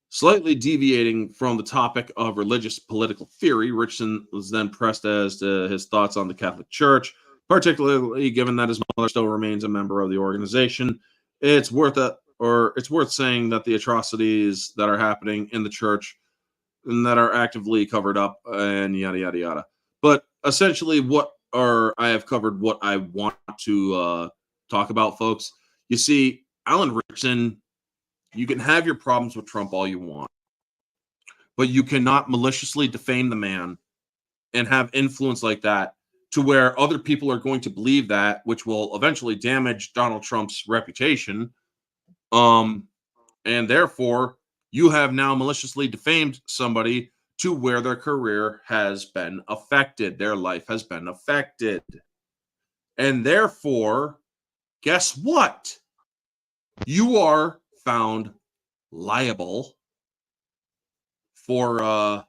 Slightly deviating from the topic of religious political theory, Ritchson was then pressed as to his thoughts on the Catholic Church, particularly given that his mother still remains a member of the organization. It's worth saying that the atrocities that are happening in the church and that are actively covered up and yada yada yada. But essentially, I have covered what I want to talk about, folks. You see, Alan Ritchson, you can have your problems with Trump all you want, but you cannot maliciously defame the man and have influence like that to where other people are going to believe that, which will eventually damage Donald Trump's reputation. And therefore, you have now maliciously defamed somebody to where their career has been affected, their life has been affected. And therefore, guess what? You are found liable for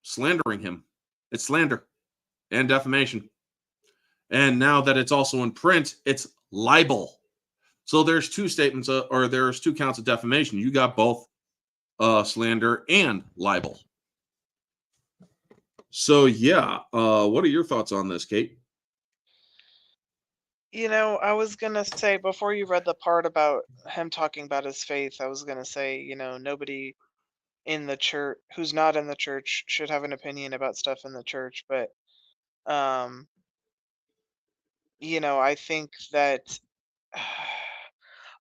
slandering him. It's slander and defamation. And now that it's also in print, it's libel. So there's two statements, or there's two counts of defamation. You got both slander and libel. So yeah, what are your thoughts on this, Kate? You know, I was gonna say, before you read the part about him talking about his faith, I was gonna say, you know, nobody in the church who's not in the church should have an opinion about stuff in the church. But um, you know, I think that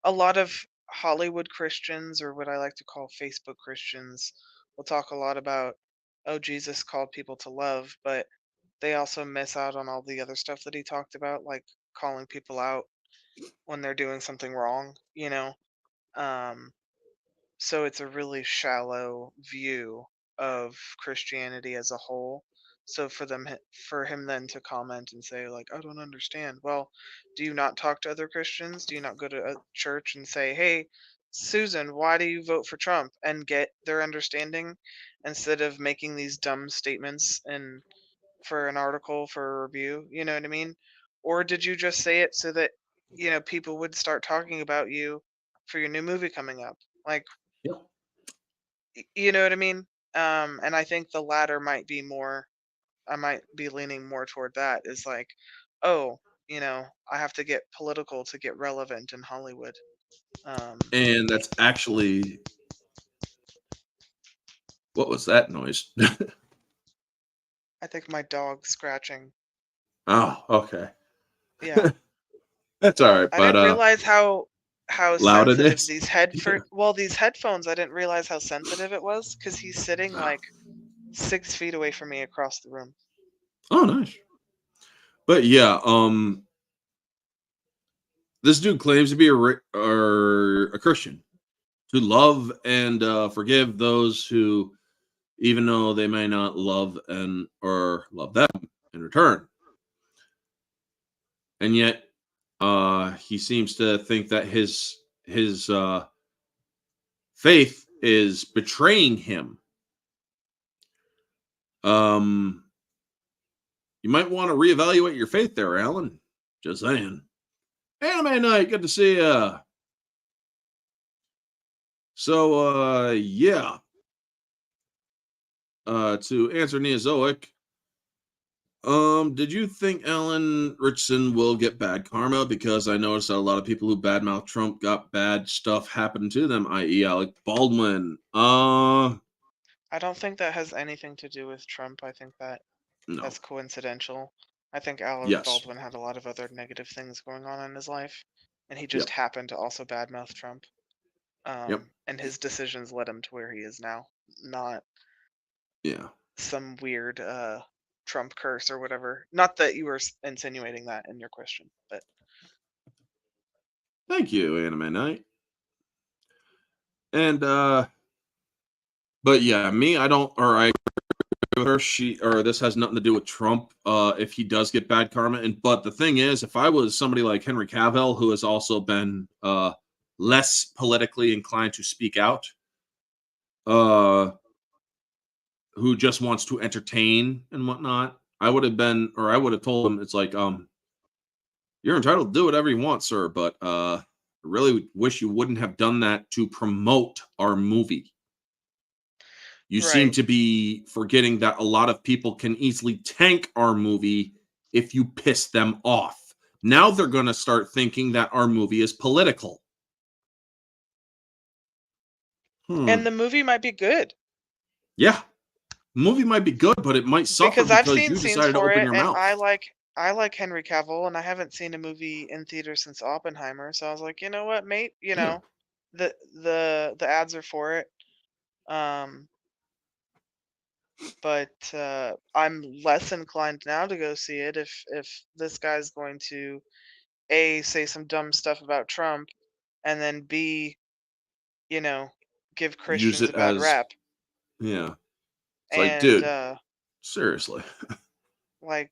a lot of Hollywood Christians, or what I like to call Facebook Christians, will talk a lot about, oh, Jesus called people to love, but they also miss out on all the other stuff that he talked about, like calling people out when they're doing something wrong, you know? Um, so it's a really shallow view of Christianity as a whole. So for him then to comment and say, like, I don't understand. Well, do you not talk to other Christians? Do you not go to a church and say, hey, Susan, why do you vote for Trump, and get their understanding, instead of making these dumb statements and for an article for a review? You know what I mean? Or did you just say it so that, you know, people would start talking about you for your new movie coming up? Like, Yep. you know what I mean? And I think the latter might be more. I might be leaning more toward that. Is like, oh, you know, I have to get political to get relevant in Hollywood. Um, And that's actually, what was that noise? I think my dog scratching. Oh, okay. Yeah, That's all right, I but didn't realize how loud it sensitive is. these Yeah. these headphones. I didn't realize how sensitive it was because he's sitting like 6 feet away from me across the room. Oh, nice. But yeah, this dude claims to be a Christian, to love and forgive those who, even though they may not love and or love them in return, and yet he seems to think that his faith is betraying him. Um, you might want to reevaluate your faith there, Alan. Just saying. Anime night, good to see ya. So, yeah. To answer Neozoic, did you think Alan Ritchson will get bad karma? Because I noticed that a lot of people who badmouth Trump got bad stuff happen to them, i.e., Alec Baldwin. I don't think that has anything to do with Trump. I think No. that's coincidental. I think Alec Yes. Baldwin had a lot of other negative things going on in his life, and he just Yep. happened to also badmouth Trump. Yep. And his decisions led him to where he is now, not Yeah. some weird Trump curse or whatever. Not that you were insinuating that in your question, but Thank you, Anime Night. And but yeah, me, I don't, or I agree with her. She, or this has nothing to do with Trump. If he does get bad karma, and but the thing is, if I was somebody like Henry Cavill, who has also been less politically inclined to speak out, uh, who just wants to entertain and whatnot, I would have been, or I would have told him, it's like, you're entitled to do whatever you want, sir, but I really wish you wouldn't have done that to promote our movie. You seem right. to be forgetting that a lot of people can easily tank our movie if you piss them off. Now they're going to start thinking that our movie is political. And the movie might be good Yeah. Movie might be good, but it might suffer because I've because seen you scenes decided to for open it, your and mouth. I like Henry Cavill, and I haven't seen a movie in theater since Oppenheimer. So I was like, you know what, mate, Yeah. the ads are for it. Um, but I'm less inclined now to go see it if this guy's going to A, say some dumb stuff about Trump, and then B, you know, give Use Christians a it bad as, rap. yeah. It's like, And dude, seriously. like,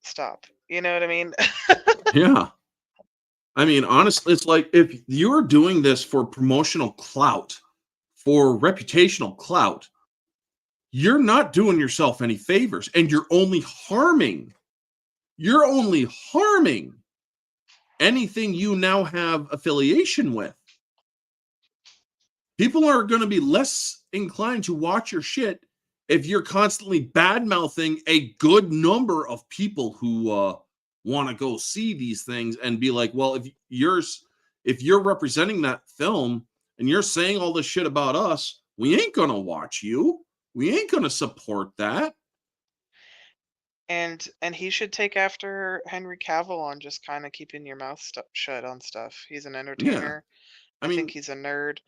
stop. You know what I mean? Yeah. I mean, honestly, it's like if you're doing this for promotional clout, for reputational clout, you're not doing yourself any favors and you're only harming anything you now have affiliation with. People are going to be less inclined to watch your shit if you're constantly bad mouthing a good number of people who want to go see these things and be like, well, if you're representing that film and you're saying all this shit about us, we ain't going to watch you. We ain't going to support that. And he should take after Henry Cavill on just kind of keeping your mouth shut on stuff. He's an Yeah. entertainer. I I think mean, he's a nerd.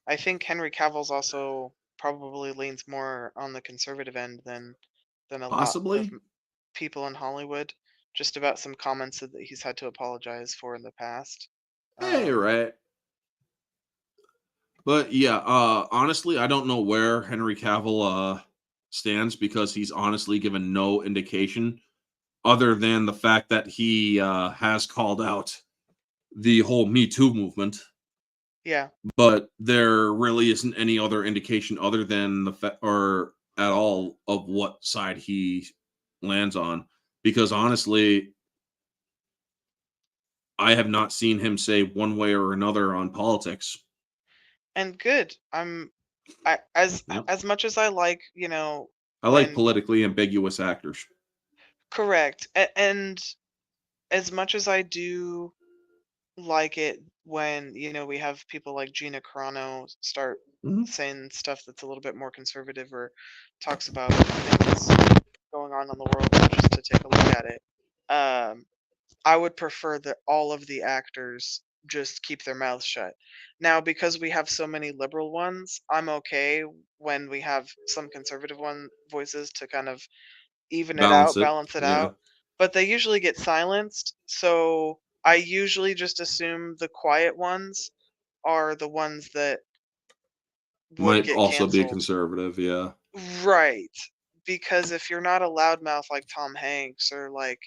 I think Henry Cavill's also probably leans more on the conservative end than a lot of possibly. people in Hollywood, just about some comments that he's had to apologize for in the past. Hey, Um, right. But yeah, honestly, I don't know where Henry Cavill stands because he's honestly given no indication other than the fact that he has called out the whole Me Too movement. yeah, But there really isn't any other indication other than the fact or at all of what side he lands on. Because honestly, I have not seen him say one way or another on politics. and good. I Yep. as much as I like, I like when politically ambiguous actors. correct, and as much as I do like it when, we have people like Gina Carano start Mhm. saying stuff that's a little bit more conservative or talks about things going on in the world, just to take a look at it. Um, I would prefer that all of the actors just keep their mouths shut. Now, because we have so many liberal ones, I'm okay when we have some conservative one voices to kind of even it Balance out, it. balance it Yeah. out, but they usually get silenced, so I usually just assume the quiet ones are the ones that would Might get also be canceled. conservative. Yeah. Right, because if you're not a loudmouth like Tom Hanks or like,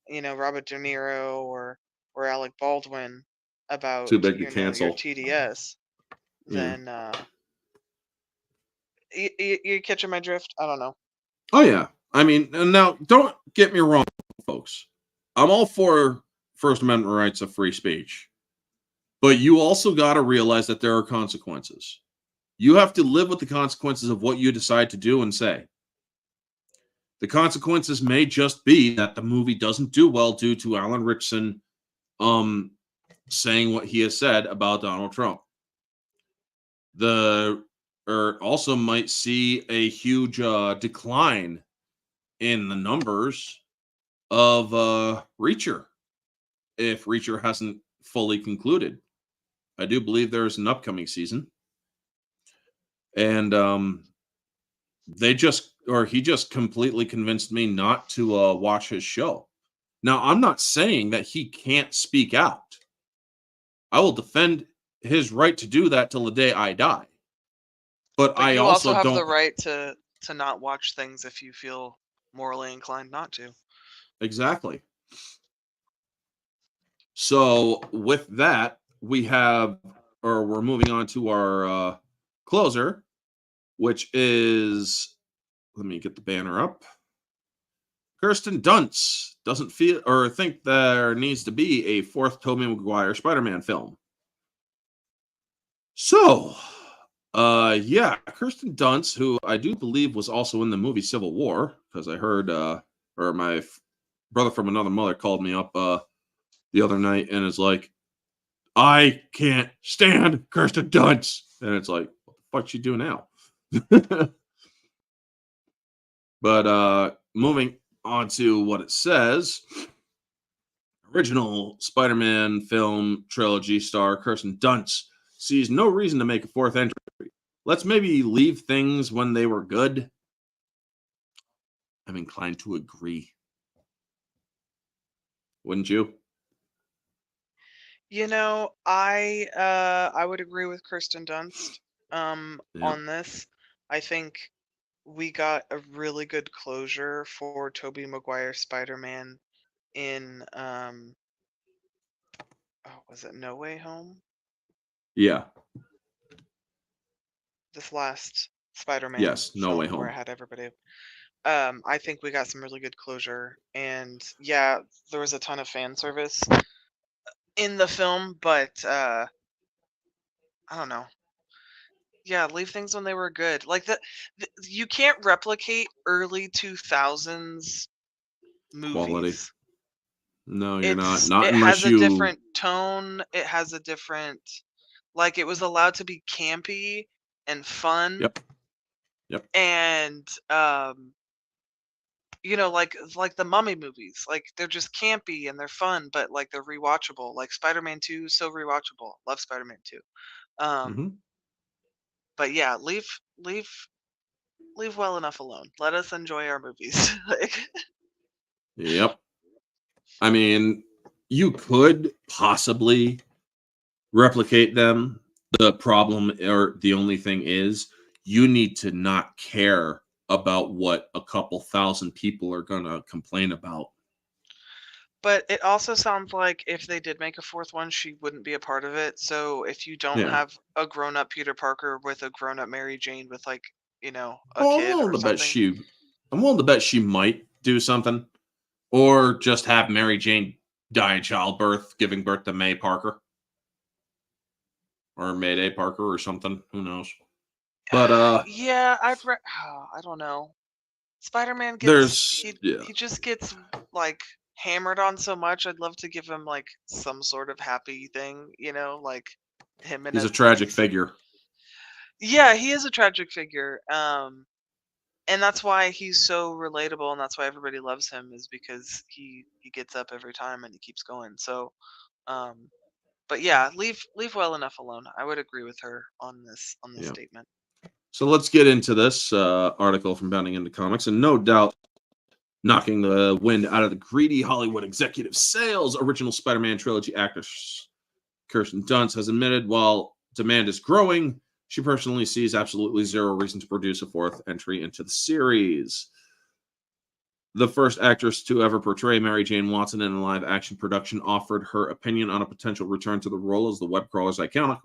Robert De Niro or Alec Baldwin about, Too big to your cancel. TDS, Yeah. then, you catching my drift? I don't know. Oh yeah. I mean, and now don't get me wrong, folks. I'm all for First Amendment rights of free speech. But you also got to realize that there are consequences. You have to live with the consequences of what you decide to do and say. The consequences may just be that the movie doesn't do well due to Alan Ritchson saying what he has said about Donald Trump. Also might see a huge decline in the numbers of Reacher if Reacher hasn't fully concluded. I do believe there is an upcoming season, and he just completely convinced me not to watch his show. Now, I'm not saying that he can't speak out. I will defend his right to do that till the day I die. But I you also have don't the right to not watch things if you feel morally inclined not to. Exactly. So with that, we're moving on to our closer, which is, let me get the banner up. Kirsten Dunst doesn't feel or think there needs to be a fourth Toby McGuire Spider-Man film. So, Kirsten Dunst, who I do believe was also in the movie Civil War, because I heard, or my brother from another mother called me up the other night and is like, I can't stand Kirsten Dunst. And it's like, what the fuck she do now? But moving on to what it says, original Spider-Man film trilogy star Kirsten Dunst sees no reason to make a fourth entry. Let's maybe leave things when they were good. I'm inclined to agree. Wouldn't you? You know, I would agree with Kirsten Dunst on this. I think we got a really good closure for Toby McGuire Spider-Man in was it No Way Home? Yeah. This last Spider-Man Yes, No Way film where Home. I had everybody. I think we got some really good closure, and yeah, there was a ton of fan service in the film, but I don't know. Yeah, leave things when they were good. Like you can't replicate early 2000s Quality. movies. No, you're not. It Not unless has you. a different tone. It has a different, like, it was allowed to be campy and fun. Yep. And you know, like the Mummy movies, like they're just campy and they're fun, but like they're rewatchable. Like Spider-Man 2, so rewatchable. Love Spider-Man 2. But yeah, leave well enough alone. Let us enjoy our movies. Yep. I mean, you could possibly replicate them. The problem, or the only thing is, you need to not care about what a couple thousand people are going to complain about. But it also sounds like if they did make a fourth one, she wouldn't be a part of it. So if you don't have a grown-up Peter Parker with a grown-up Mary Jane with, like, you know, a kid or something. I'm willing to bet she might do something. Or just have Mary Jane die in childbirth, giving birth to May Parker. Or Mayday Parker or something. Who knows? But yeah, I don't know. Spider-Man gets he just gets like hammered on so much. I'd love to give him like some sort of happy thing, you know, like him and he's a tragic figure. Yeah, he is a tragic figure. And that's why he's so relatable, and that's why everybody loves him, is because he gets up every time and he keeps going. So but yeah, leave well enough alone. I would agree with her on this statement. So let's get into this article from Bounding Into Comics, and no doubt knocking the wind out of the greedy Hollywood executive sales. Original Spider-Man trilogy actress Kirsten Dunst has admitted while demand is growing, she personally sees absolutely zero reason to produce a fourth entry into the series. The first actress to ever portray Mary Jane Watson in a live-action production offered her opinion on a potential return to the role as the web crawler's iconic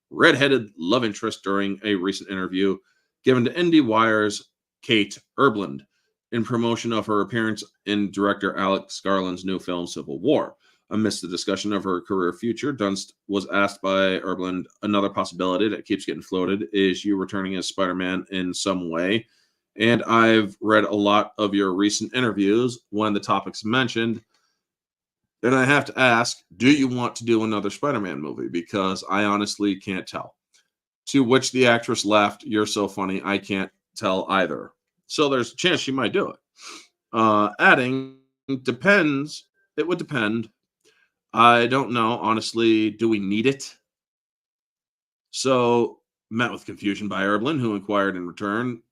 red-headed love interest during a recent interview given to IndieWire's Kate Erbland in promotion of her appearance in director Alex Garland's new film Civil War. Amidst the discussion of her career future, Dunst was asked by Erblund, another possibility that keeps getting floated is you returning as Spider-Man in some way. And I've read a lot of your recent interviews when the topic's mentioned. And I have to ask, do you want to do another Spider-Man movie? Because I honestly can't tell. To which the actress laughed, "You're so funny, I can't tell either." So there's a chance she might do it. Adding, depends. It would depend. I don't know. Honestly, do we need it? So, met with confusion by Erblin, who inquired in return,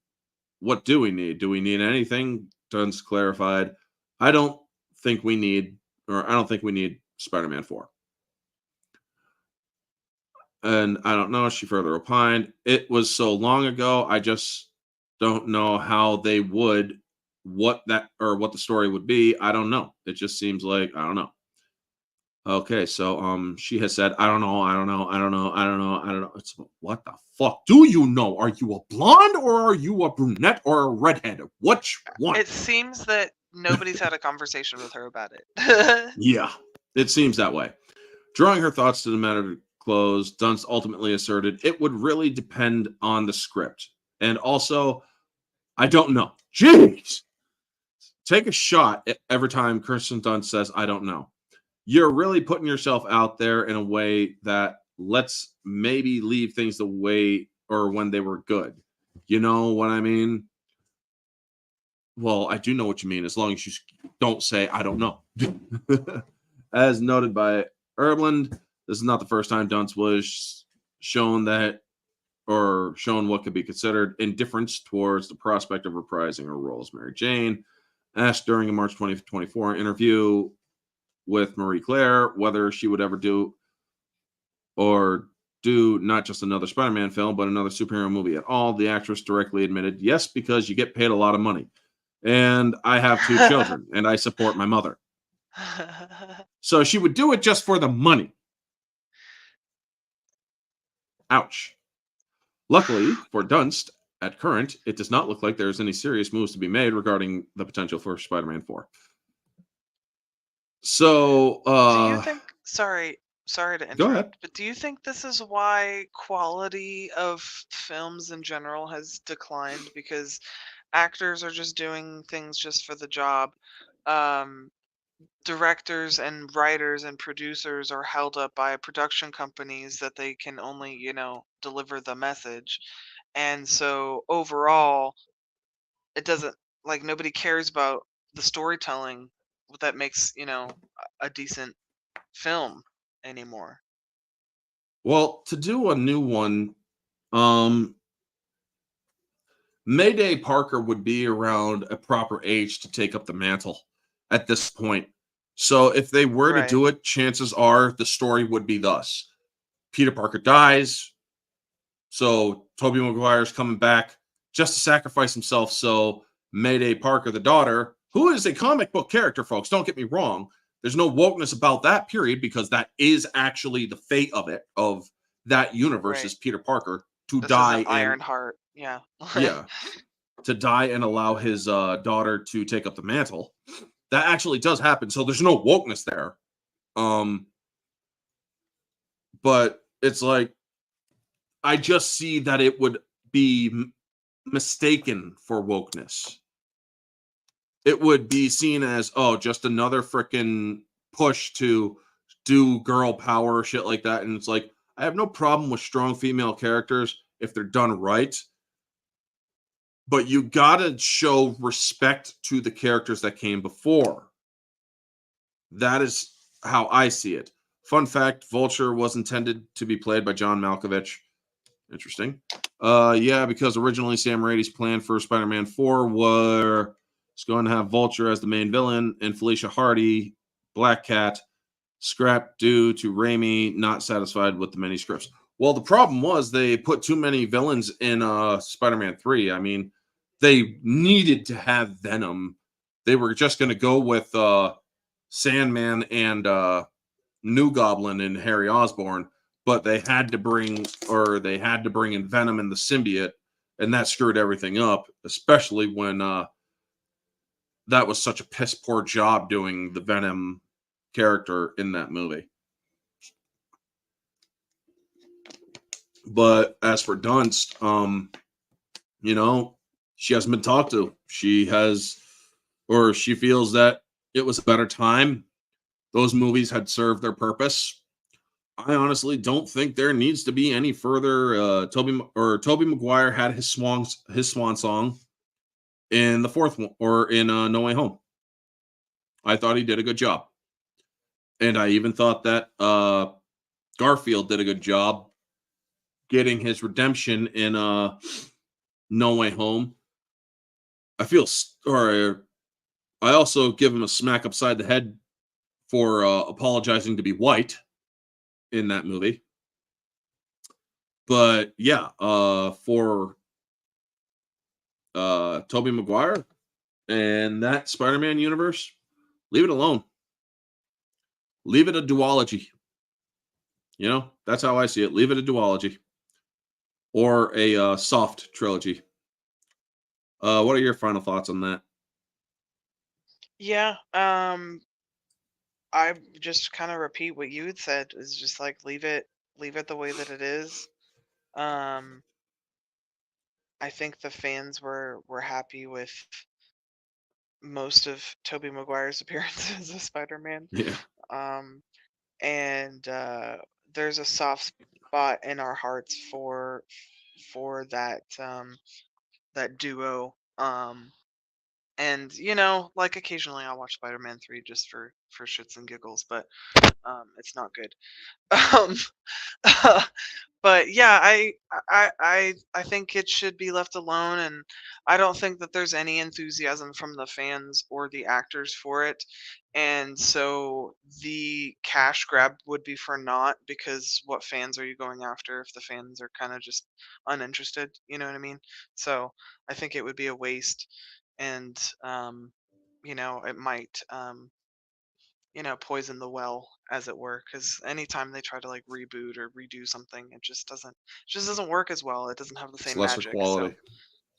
what do we need? Do we need anything? Dunst clarified, I don't think we need Spider-Man 4. And I don't know, she further opined, it was so long ago, I just don't know how they would, what the story would be. I don't know. It just seems like, I don't know. Okay, so she has said, I don't know. It's what the fuck do you know? Are you a blonde or are you a brunette or a redhead? Which one? It seems that nobody's had a conversation with her about it. Yeah, it seems that way. Drawing her thoughts to the matter close, Dunst ultimately asserted it would really depend on the script. And also, I don't know. Jeez! Take a shot every time Kirsten Dunst says, I don't know. You're really putting yourself out there in a way that let's maybe leave things the way or when they were good. You know what I mean? Well, I do know what you mean, as long as you don't say, I don't know. As noted by Erblund, this is not the first time Dunst was shown what could be considered indifference towards the prospect of reprising her role as Mary Jane. Asked during a March 2024 interview with Marie Claire whether she would ever do not just another Spider-Man film, but another superhero movie at all, the actress directly admitted, yes, because you get paid a lot of money. And I have 2 children, and I support my mother. So she would do it just for the money. Ouch. Luckily for Dunst, at current, it does not look like there's any serious moves to be made regarding the potential for Spider-Man 4. So, do you think, sorry to interrupt, go ahead. but do you think this is why quality of films in general has declined? Because actors are just doing things just for the job. Directors and writers and producers are held up by production companies that they can only, deliver the message. And so overall, it doesn't, like, nobody cares about the storytelling that makes, a decent film anymore. Well, to do a new one, Mayday Parker would be around a proper age to take up the mantle at this point. So if they were to do it, chances are the story would be thus. Peter Parker dies, so Toby McGuire's coming back just to sacrifice himself so Mayday Parker, the daughter, who is a comic book character, folks, don't get me wrong, there's no wokeness about that period because that is actually the fate of that universe is Peter Parker to die. Ironheart, yeah. Yeah, to die and allow his daughter to take up the mantle. That actually does happen. So there's no wokeness there. But it's like, I just see that it would be mistaken for wokeness. It would be seen as, oh, just another freaking push to do girl power, shit like that. And it's like, I have no problem with strong female characters if they're done right. But you gotta show respect to the characters that came before. That is how I see it. Fun fact, Vulture was intended to be played by John Malkovich. Interesting. Yeah, because originally Sam Raimi's plan for Spider-Man 4 was going to have Vulture as the main villain and Felicia Hardy, Black Cat, scrapped due to Raimi not satisfied with the many scripts. Well, the problem was they put too many villains in Spider-Man 3. I mean, they needed to have Venom. They were just going to go with Sandman and New Goblin and Harry Osborn, but they had to bring in Venom and the symbiote, and that screwed everything up, especially when that was such a piss poor job doing the Venom character in that movie. But as for Dunst, she hasn't been talked to. She feels that it was a better time. Those movies had served their purpose. I honestly don't think there needs to be any further. Toby McGuire had his swan song in the fourth one, or in No Way Home. I thought he did a good job, and I even thought that Garfield did a good job getting his redemption in No Way Home. I also give him a smack upside the head for apologizing to be white in that movie. But yeah, for Toby Maguire and that Spider-Man universe, leave it alone. Leave it a duology. That's how I see it. Leave it a duology or a soft trilogy. What are your final thoughts on that? Yeah, I just kind of repeat what you had said. Is just like leave it the way that it is. Um, I think the fans were happy with most of Tobey Maguire's appearances as Spider-Man. Yeah. Um, and there's a soft spot in our hearts for that that duo. And like occasionally I'll watch Spider-Man 3 just for shits and giggles, but it's not good. Um, but yeah, I think it should be left alone, and I don't think that there's any enthusiasm from the fans or the actors for it, and so the cash grab would be for naught, because what fans are you going after if the fans are kind of just uninterested? You know what I mean? So I think it would be a waste, and it might poison the well, as it were, because anytime they try to like reboot or redo something, it just doesn't work as well. It doesn't have the It's same lesser magic. So quality.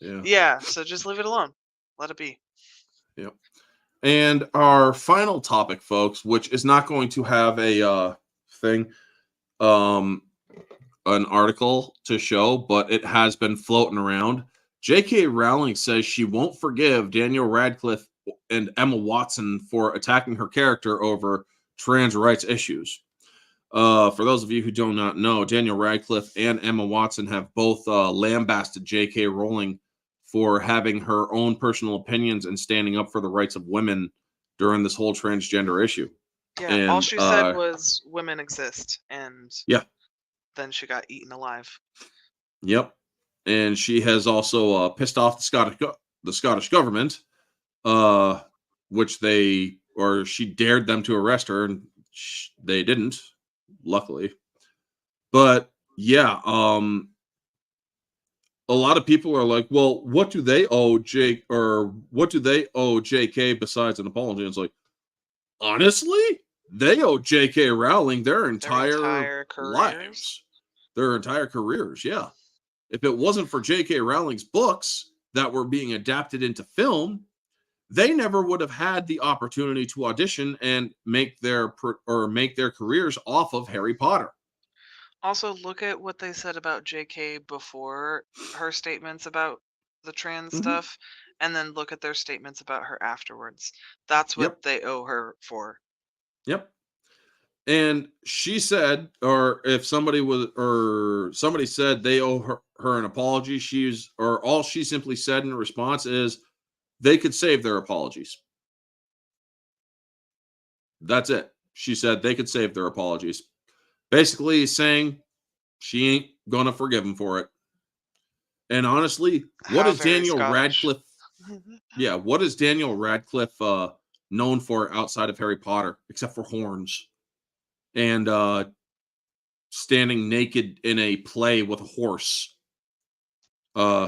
Yeah. yeah, so just leave it alone. Let it be. Yep. And our final topic, folks, which is not going to have a thing, an article to show, but it has been floating around. J.K. Rowling says she won't forgive Daniel Radcliffe and Emma Watson for attacking her character over trans rights issues. For those of you who do not know, Daniel Radcliffe and Emma Watson have both lambasted J.K. Rowling for having her own personal opinions and standing up for the rights of women during this whole transgender issue. Yeah, all And she said was women exist, and yeah, then she got eaten alive. yep. And she has also pissed off the Scottish government, which she dared them to arrest her, and they didn't, luckily. But yeah, a lot of people are like, well, what do they owe JK besides an apology? And it's like, honestly, they owe JK Rowling their entire lives, their entire careers. Yeah. If it wasn't for J.K. Rowling's books that were being adapted into film, they never would have had the opportunity to audition and make their careers off of Harry Potter. Also, look at what they said about JK before her statements about the trans stuff, and then look at their statements about her afterwards. That's what they owe her for. Yep. And she said, or if somebody said they owe her an apology, all she simply said in response is they could save their apologies. That's it. She said they could save their apologies. Basically saying she ain't gonna forgive him for it. And honestly, what is Daniel Radcliffe? Yeah, what is Daniel Radcliffe known for outside of Harry Potter, except for horns and standing naked in a play with a horse?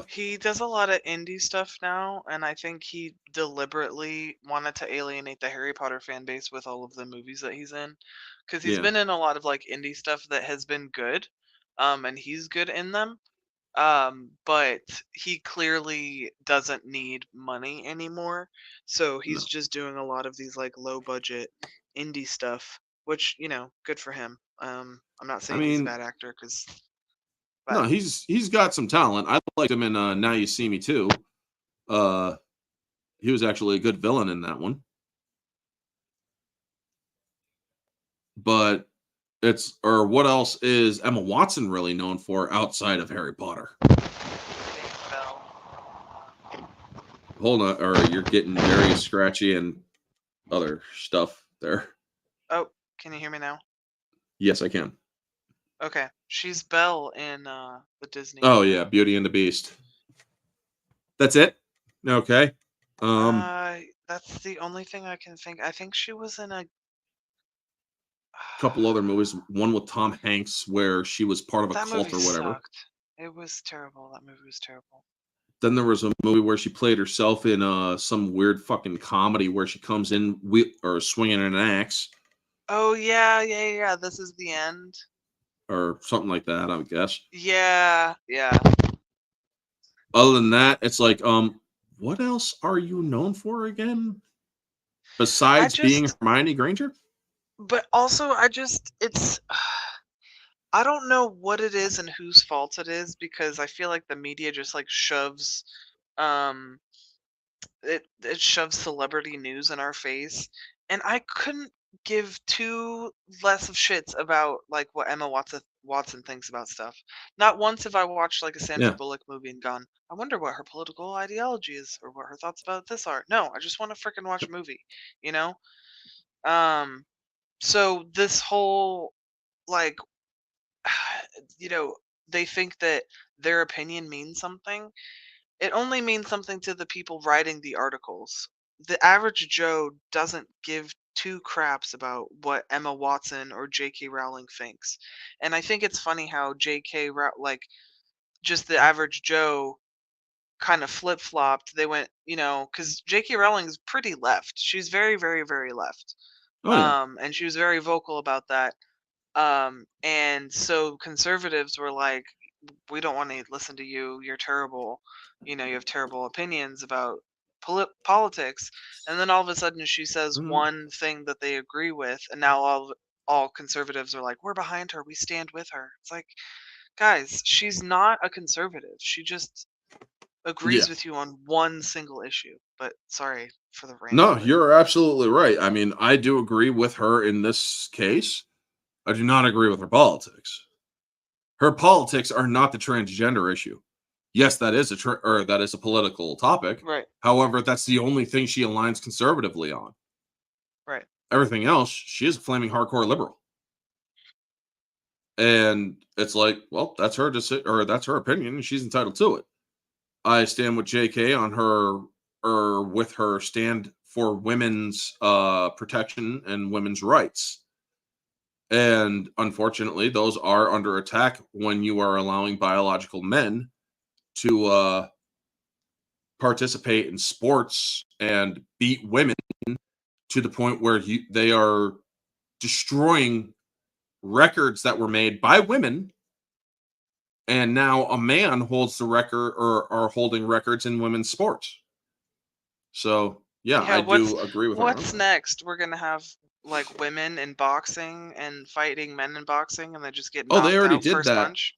He does a lot of indie stuff now, and I think he deliberately wanted to alienate the Harry Potter fan base with all of the movies that he's in, because he's been in a lot of like indie stuff that has been good, and he's good in them. But he clearly doesn't need money anymore, so he's just doing a lot of these like low budget indie stuff, which, good for him. I'm not I saying he's a mean, bad actor because, no, but he's got some talent. I liked him in Now You See Me Too. He was actually a good villain in that one. But what else is Emma Watson really known for outside of Harry Potter? Hold on, or you're getting very scratchy and other stuff there. Oh, can you hear me now? Yes, I can. Okay, she's Belle in the Disney. Oh yeah, Beauty and the Beast. That's it. Okay. That's the only thing I can think. I think she was in a couple other movies. One with Tom Hanks where she was part of a that cult movie or whatever. sucked. It was terrible. That movie was terrible. Then there was a movie where she played herself in some weird fucking comedy where she comes in or swinging an axe Oh yeah. This is the end. or something like that, I would guess. Yeah. Other than that, it's like, what else are you known for again? Besides being Hermione Granger? But also, it's. I don't know what it is and whose fault it is because I feel like the media just like shoves, it shoves celebrity news in our face, and I couldn't give two less of shits about like what Emma Watson thinks about stuff. Not once have I watched like a Sandra Yeah. Bullock movie and gone, I wonder what her political ideology is or what her thoughts about this are. No, I just want to freaking watch a movie, you know? So this whole like they think that their opinion means something. It only means something to the people writing the articles. The average Joe doesn't give two craps about what Emma Watson or J.K. Rowling thinks. And I think it's funny how just the average Joe kind of flip-flopped. They went, because J.K. Rowling is pretty left. She's very, very, very left. Oh yeah. And she was very vocal about that. And so conservatives were like, we don't want to listen to you. You're terrible. You have terrible opinions about politics. And then all of a sudden she says Mhm. one thing that they agree with, and now all conservatives are like, we're behind her. We stand with her. It's like, guys, she's not a conservative. She just agrees Yeah. with you on one single issue. But sorry for the rant. No, but you're absolutely right. I mean, I do agree with her in this case. I do not agree with her politics. Her politics are not the transgender issue. Yes, that is that is a political topic. Right. However, that's the only thing she aligns conservatively on. Right. Everything else, she is a flaming hardcore liberal. And it's like, well, that's her that's her opinion, and she's entitled to it. I stand with JK on her or with her stand for women's protection and women's rights. And unfortunately, those are under attack when you are allowing biological men to participate in sports and beat women to the point where they are destroying records that were made by women. And now a man holds the record or are holding records in women's sports. So, yeah, I do agree with her. What's next? We're going to have like women in boxing and fighting men in boxing and they just get knocked they already out did first that. punch?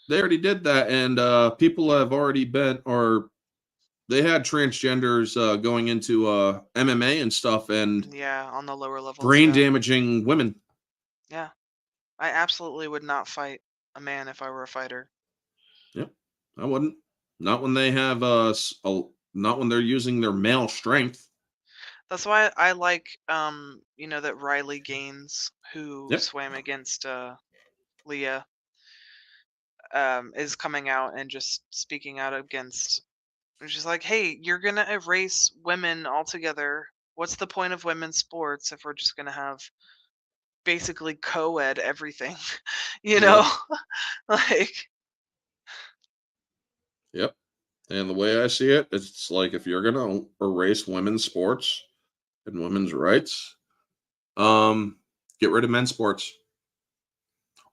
They already did that. And people have already been, or they had transgenders going into MMA and stuff and Yeah, on the lower levels. brain damaging women. Yeah. I absolutely would not fight a man if I were a fighter. Yep, I wouldn't. Not when they have not when they're using their male strength. That's why I like that Riley Gaines, who Yep. swam against Leah, is coming out and just speaking out against. She's like, hey, you're gonna erase women altogether. What's the point of women's sports if we're just gonna have basically co-ed everything? you know? Like, Yep. And the way I see it, it's like if you're gonna erase women's sports and women's rights, get rid of men's sports.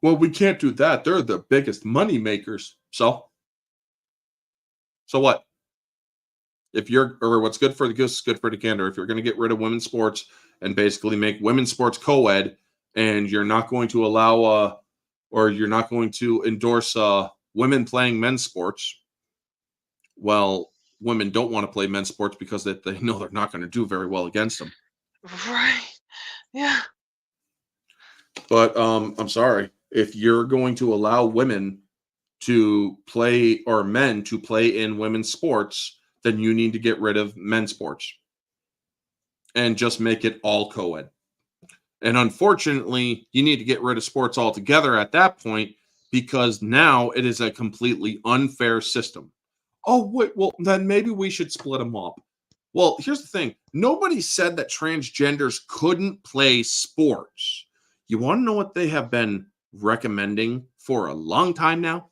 Well, we can't do that. They're the biggest money makers. So what? What's good for the goose is good for the gander. If you're going to get rid of women's sports and basically make women's sports co-ed, and you're not going to allow or you're not going to endorse women playing men's sports, well, women don't want to play men's sports because they know they're not going to do very well against them. Right. Yeah. But I'm sorry, if you're going to allow women to play or men to play in women's sports, then you need to get rid of men's sports and just make it all co-ed. And unfortunately, you need to get rid of sports altogether at that point, because now it is a completely unfair system. Oh, wait, well, then maybe we should split them up. Well, here's the thing. Nobody said that transgenders couldn't play sports. You want to know what they have been recommending for a long time now?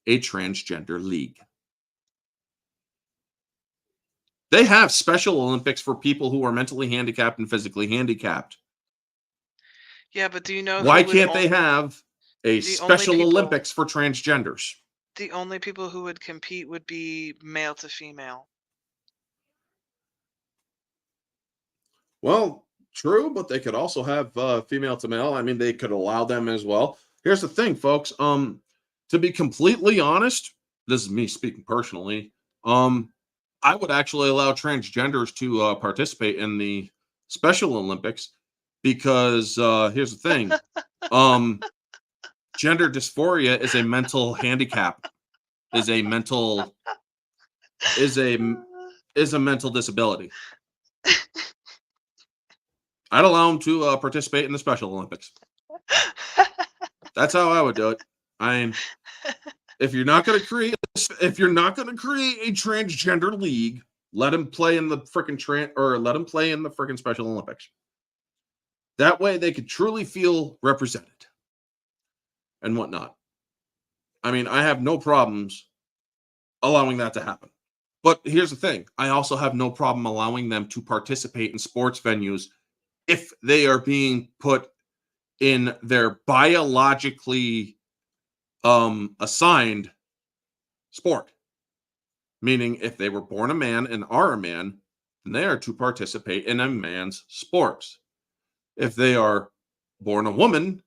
A transgender league. They have Special Olympics for people who are mentally handicapped and physically handicapped. Yeah, but do you know why can't they have a Special Olympics for transgenders? The only people who would compete would be male to female. Well, true, but they could also have female to male. I mean, they could allow them as well. Here's the thing, folks. To be completely honest, this is me speaking personally. I would actually allow transgenders to participate in the Special Olympics, because here's the thing. Gender dysphoria is a mental handicap, is a mental disability. I'd allow them to participate in the Special Olympics. That's how I would do it. I mean, if you're not going to create a transgender league, let them play in the freaking Special Olympics. That way, they could truly feel represented and whatnot. I mean, I have no problems allowing that to happen. But here's the thing. I also have no problem allowing them to participate in sports venues if they are being put in their biologically assigned sport. Meaning, if they were born a man and are a man, then they are to participate in a man's sports. If they are born a woman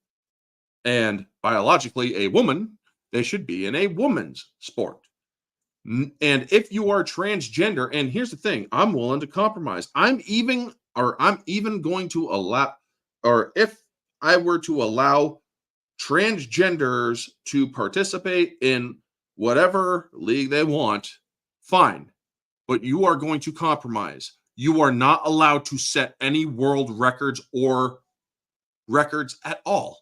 and biologically a woman, they should be in a woman's sport. And if you are transgender, and here's the thing, I'm willing to compromise. I'm even going to allow, or if I were to allow transgenders to participate in whatever league they want, fine. But you are going to compromise. You are not allowed to set any world records or records at all.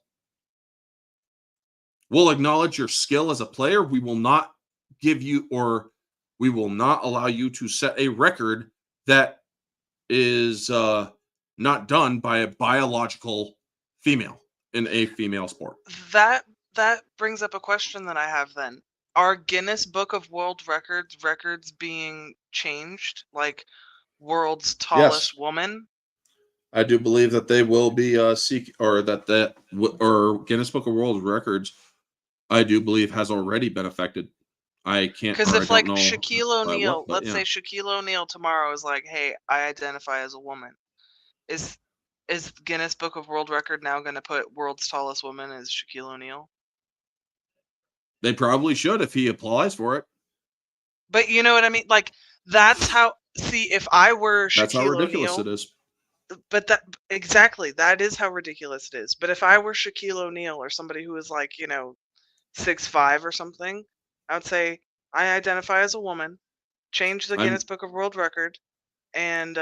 We'll acknowledge your skill as a player. We will not allow you to set a record that is not done by a biological female in a female sport. That brings up a question that I have then. Are Guinness Book of World records being changed? Like world's tallest woman? I do believe that they will be or Guinness Book of World Records, I do believe, has already been affected. I can't, because if like Shaquille O'Neal, let's say Shaquille O'Neal tomorrow is like, hey, I identify as a woman. Is Guinness Book of World Record now going to put world's tallest woman as Shaquille O'Neal? They probably should if he applies for it. But you know what I mean? Like, that's how, see, if I were Shaquille That's how ridiculous O'Neal, it is. But that is how ridiculous it is. But if I were Shaquille O'Neal or somebody who was like, 6'5" or something, I would say, I identify as a woman, change the Guinness Book of World Record, and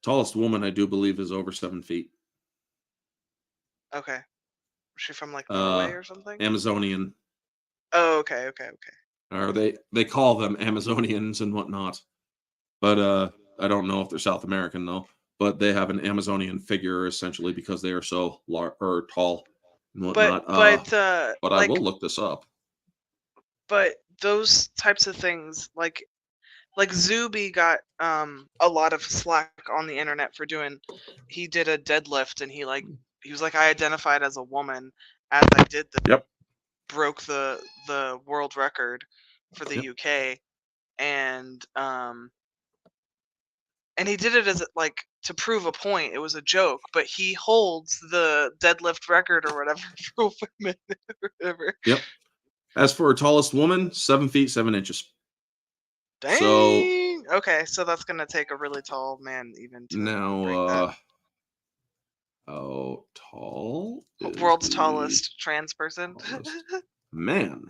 tallest woman, I do believe, is over 7 feet. Okay. Is she from like Norway or something? Amazonian. Oh, okay. Or they call them Amazonians and whatnot. But I don't know if they're South American though. But they have an Amazonian figure essentially because they are so tall and whatnot. But I will look this up. But those types of things, like Zuby got a lot of slack on the internet for he did a deadlift and he was like, I identified as a woman as I did the broke the world record for the UK, and he did it as like to prove a point. It was a joke, but he holds the deadlift record or whatever for women or whatever. Yep. As for tallest woman, 7 feet 7 inches. Dang. So okay, so that's gonna take a really tall man even to break now, that. how tall is World's the tallest trans person. tallest man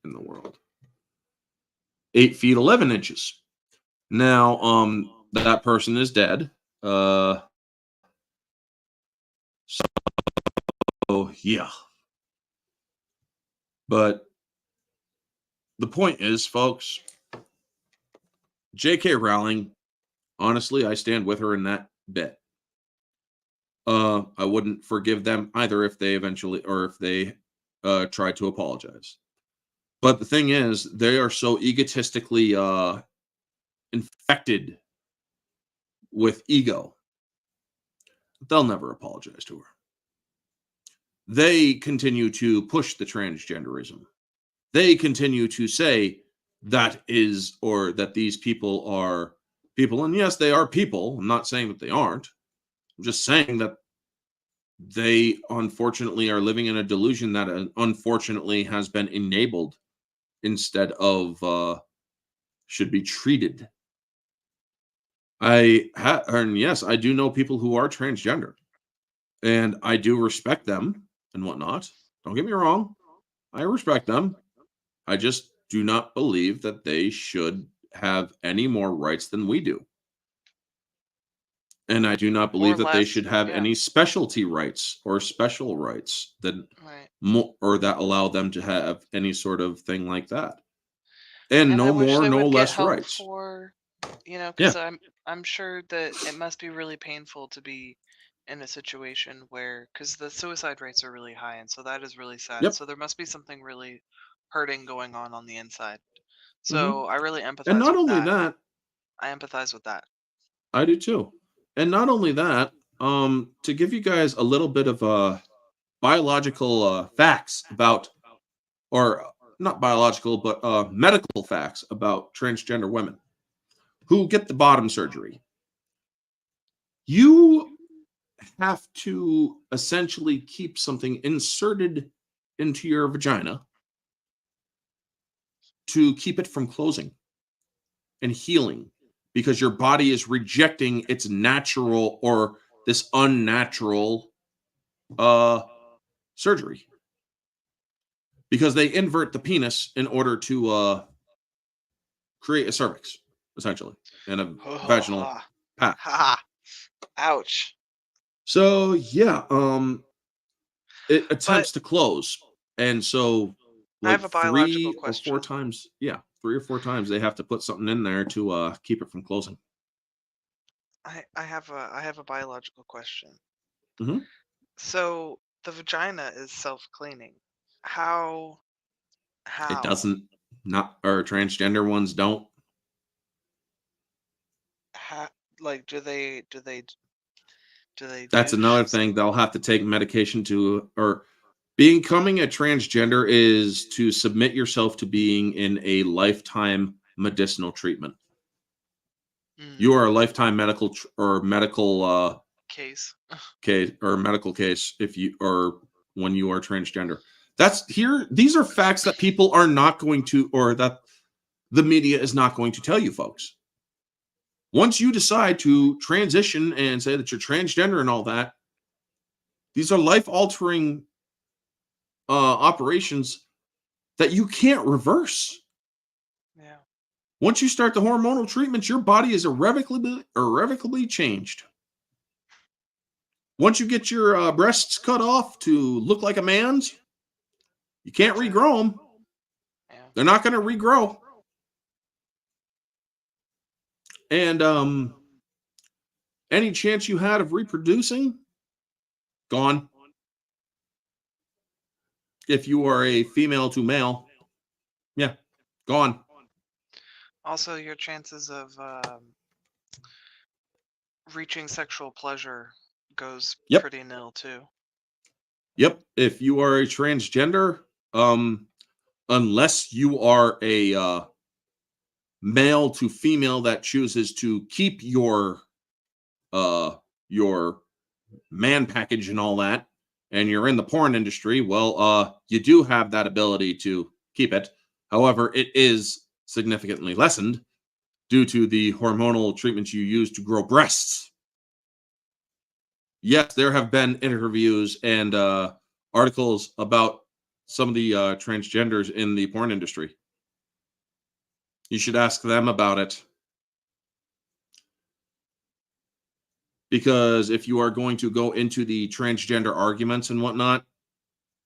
in the world? 8 feet 11 inches. Now, that person is dead. So yeah. But the point is, folks, J.K. Rowling, honestly, I stand with her in that bit. I wouldn't forgive them either if they eventually, or if they try to apologize. But the thing is, they are so egotistically infected with ego, they'll never apologize to her. They continue to push the transgenderism. They continue to say that is, or that these people are people. And yes, they are people. I'm not saying that they aren't. I'm just saying that they unfortunately are living in a delusion that unfortunately has been enabled instead of should be treated. And yes, I do know people who are transgender, and I do respect them and whatnot. Don't get me wrong. I respect them. I just do not believe that they should have any more rights than we do. And I do not believe that they should have any specialty rights or special rights that or that allow them to have any sort of thing like that. And no more, no less rights. For, because I'm sure that it must be really painful to be in a situation where, because the suicide rates are really high, and so that is really sad. Yep. So there must be something really hurting going on the inside. So I really empathize. And not only that, I empathize with that. I do too. And not only that, to give you guys a little bit of biological facts about, or not biological, but medical facts about transgender women who get the bottom surgery. You have to essentially keep something inserted into your vagina to keep it from closing and healing, because your body is rejecting its natural or this unnatural surgery, because they invert the penis in order to create a cervix, essentially, and a vaginal path. Ouch. So yeah, it attempts to close, and so I have a biological question. 3 or 4 times they have to put something in there to keep it from closing. I have a biological question. Mm-hmm. So the vagina is self-cleaning. How? It doesn't. Not, or transgender ones don't. Like, do they? That's another thing. They'll have to take medication to, or becoming a transgender is to submit yourself to being in a lifetime medicinal treatment. You are a lifetime medical case. Medical case if you, or when you are transgender. These are facts that people are not going to, or that the media is not going to tell you, folks. Once you decide to transition and say that you're transgender and all that, these are life-altering operations that you can't reverse. Yeah. Once you start the hormonal treatments, your body is irrevocably changed. Once you get your breasts cut off to look like a man's, you can't regrow them. Yeah. They're not going to regrow. And any chance you had of reproducing, gone. If you are a female to male, yeah, gone. Also, your chances of reaching sexual pleasure goes pretty nil too. Yep. If you are a transgender, unless you are a male to female that chooses to keep your man package and all that, and you're in the porn industry, well, you do have that ability to keep it. However, it is significantly lessened due to the hormonal treatments you use to grow breasts. Yes, there have been interviews and articles about some of the transgenders in the porn industry. You should ask them about it. Because if you are going to go into the transgender arguments and whatnot,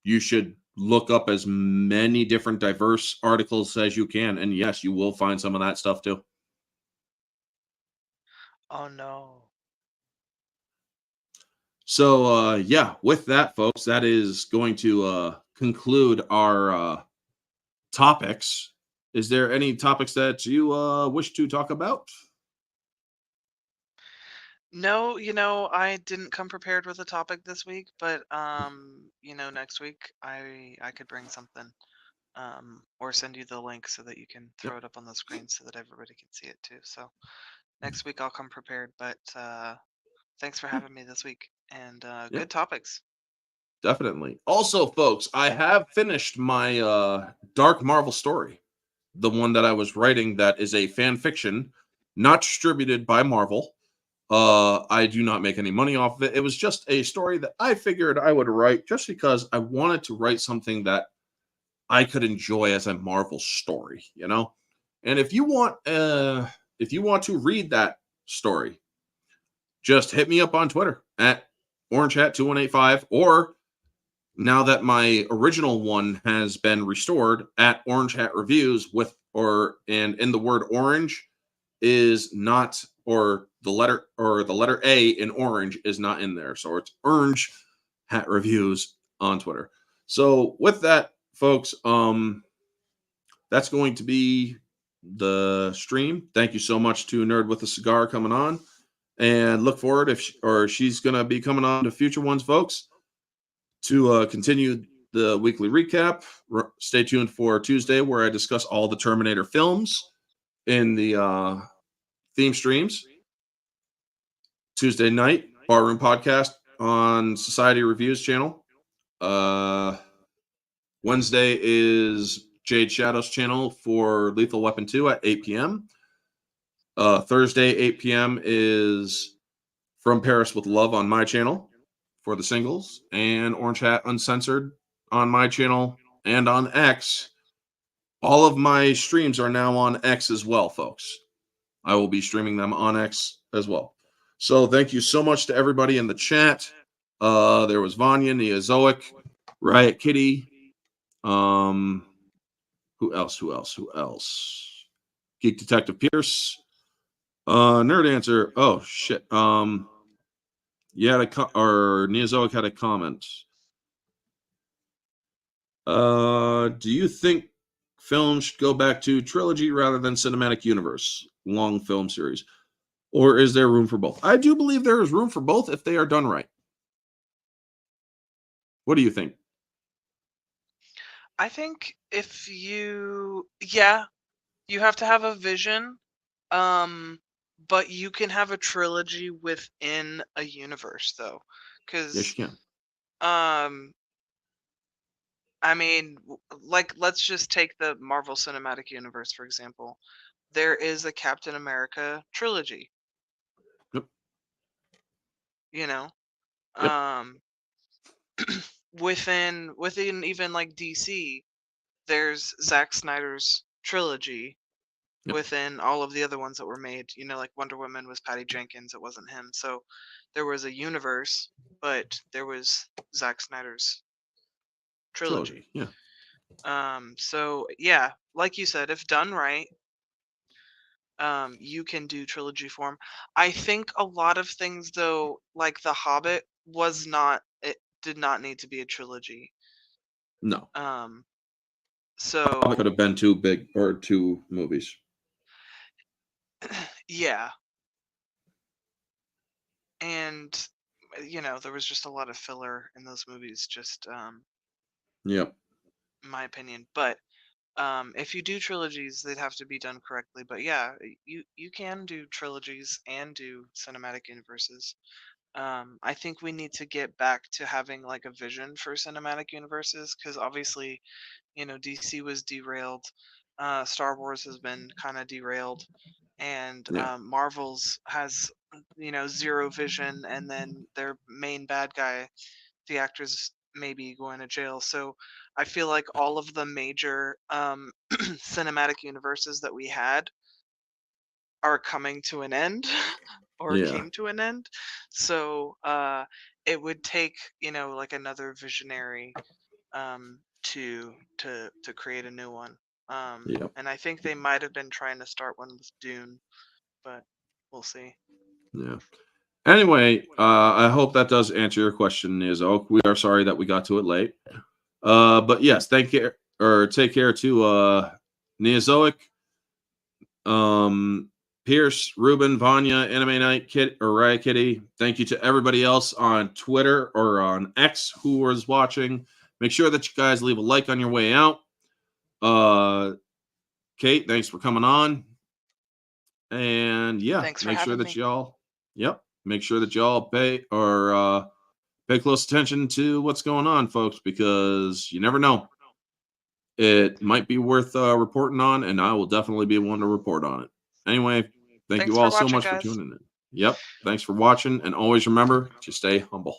you should look up as many different diverse articles as you can. And yes, you will find some of that stuff too. Oh no. So yeah, with that, folks, that is going to conclude our topics. Is there any topics that you wish to talk about? No, I didn't come prepared with a topic this week, but next week I could bring something. Or send you the link so that you can Yep. throw it up on the screen so that everybody can see it too. So next week I'll come prepared, but thanks for having me this week, and Yeah, good topics. definitely. Also, folks, I have finished my Dark Marvel story, the one that I was writing that is a fan fiction, not distributed by Marvel. I do not make any money off of it. It was just a story that I figured I would write just because I wanted to write something that I could enjoy as a Marvel story, you know? And if you want to read that story, just hit me up on Twitter at OrangeHat2185, or now that my original one has been restored, at Orange Hat Reviews, and in the word orange is not, or the letter A in orange is not in there. So it's Orange Hat Reviews on Twitter. So with that, folks, that's going to be the stream. Thank you so much to Nerd with a Cigar coming on, and look forward she's going to be coming on to future ones, folks, to continue the weekly recap. Stay tuned for Tuesday, where I discuss all the Terminator films in the theme streams. Tuesday night, Barroom Podcast on Society Reviews channel. Wednesday is Jade Shadow's channel for Lethal Weapon 2 at 8 p.m. Thursday, 8 p.m. is From Paris with Love on my channel for the singles, and Orange Hat Uncensored on my channel and on X. All of my streams are now on X as well, folks. I will be streaming them on X as well. So thank you so much to everybody in the chat. There was Vanya, Neozoic, Riot Kitty. Who else? Geek Detective Pierce. Nerd Answer. Oh shit. Neozoic had a comment. Do you think films should go back to trilogy rather than cinematic universe, long film series? Or is there room for both? I do believe there is room for both if they are done right. What do you think? I think if you have to have a vision, but you can have a trilogy within a universe though, Yes, because you can. I mean, like, let's just take the Marvel Cinematic Universe for example. There is a Captain America trilogy. Yep. You know, Yep. within even like DC, there's Zack Snyder's trilogy. Yep. Within all of the other ones that were made, like Wonder Woman was Patty Jenkins, it wasn't him. So there was a universe, but there was Zack Snyder's trilogy. Yeah. So yeah, like you said, if done right, you can do trilogy form. I think a lot of things though, like The Hobbit, it did not need to be a trilogy. No. So It could have been two movies. yeah. And there was just a lot of filler in those movies, just Yep. in my opinion. But If you do trilogies, they'd have to be done correctly. But yeah, you can do trilogies and do cinematic universes. I think we need to get back to having like a vision for cinematic universes, because obviously, DC was derailed. Star Wars has been kind of derailed, and Yeah. Marvel's has zero vision, and then their main bad guy, the actor's maybe going to jail. So I feel like all of the major cinematic universes that we had are coming to an end or Yeah. came to an end. So it would take, like another visionary to create a new one. Yeah. And I think they might have been trying to start one with Dune, but we'll see. Yeah. Anyway, I hope that does answer your question, Nizoak. We are sorry that we got to it late. But yes, take care to Neozoic, Pierce, Ruben, Vanya, Anime Night, Kit, or Raya Kitty. Thank you to everybody else on Twitter or on X who was watching. Make sure that you guys leave a like on your way out. Kate, thanks for coming on. And yeah, Thanks for make sure having that me. y'all, make sure that y'all pay close attention to what's going on, folks, because you never know. It might be worth reporting on, and I will definitely be one to report on it. Anyway, thank Thanks you for all so watching, much for guys. tuning in. Yep. Thanks for watching, and always remember to stay humble.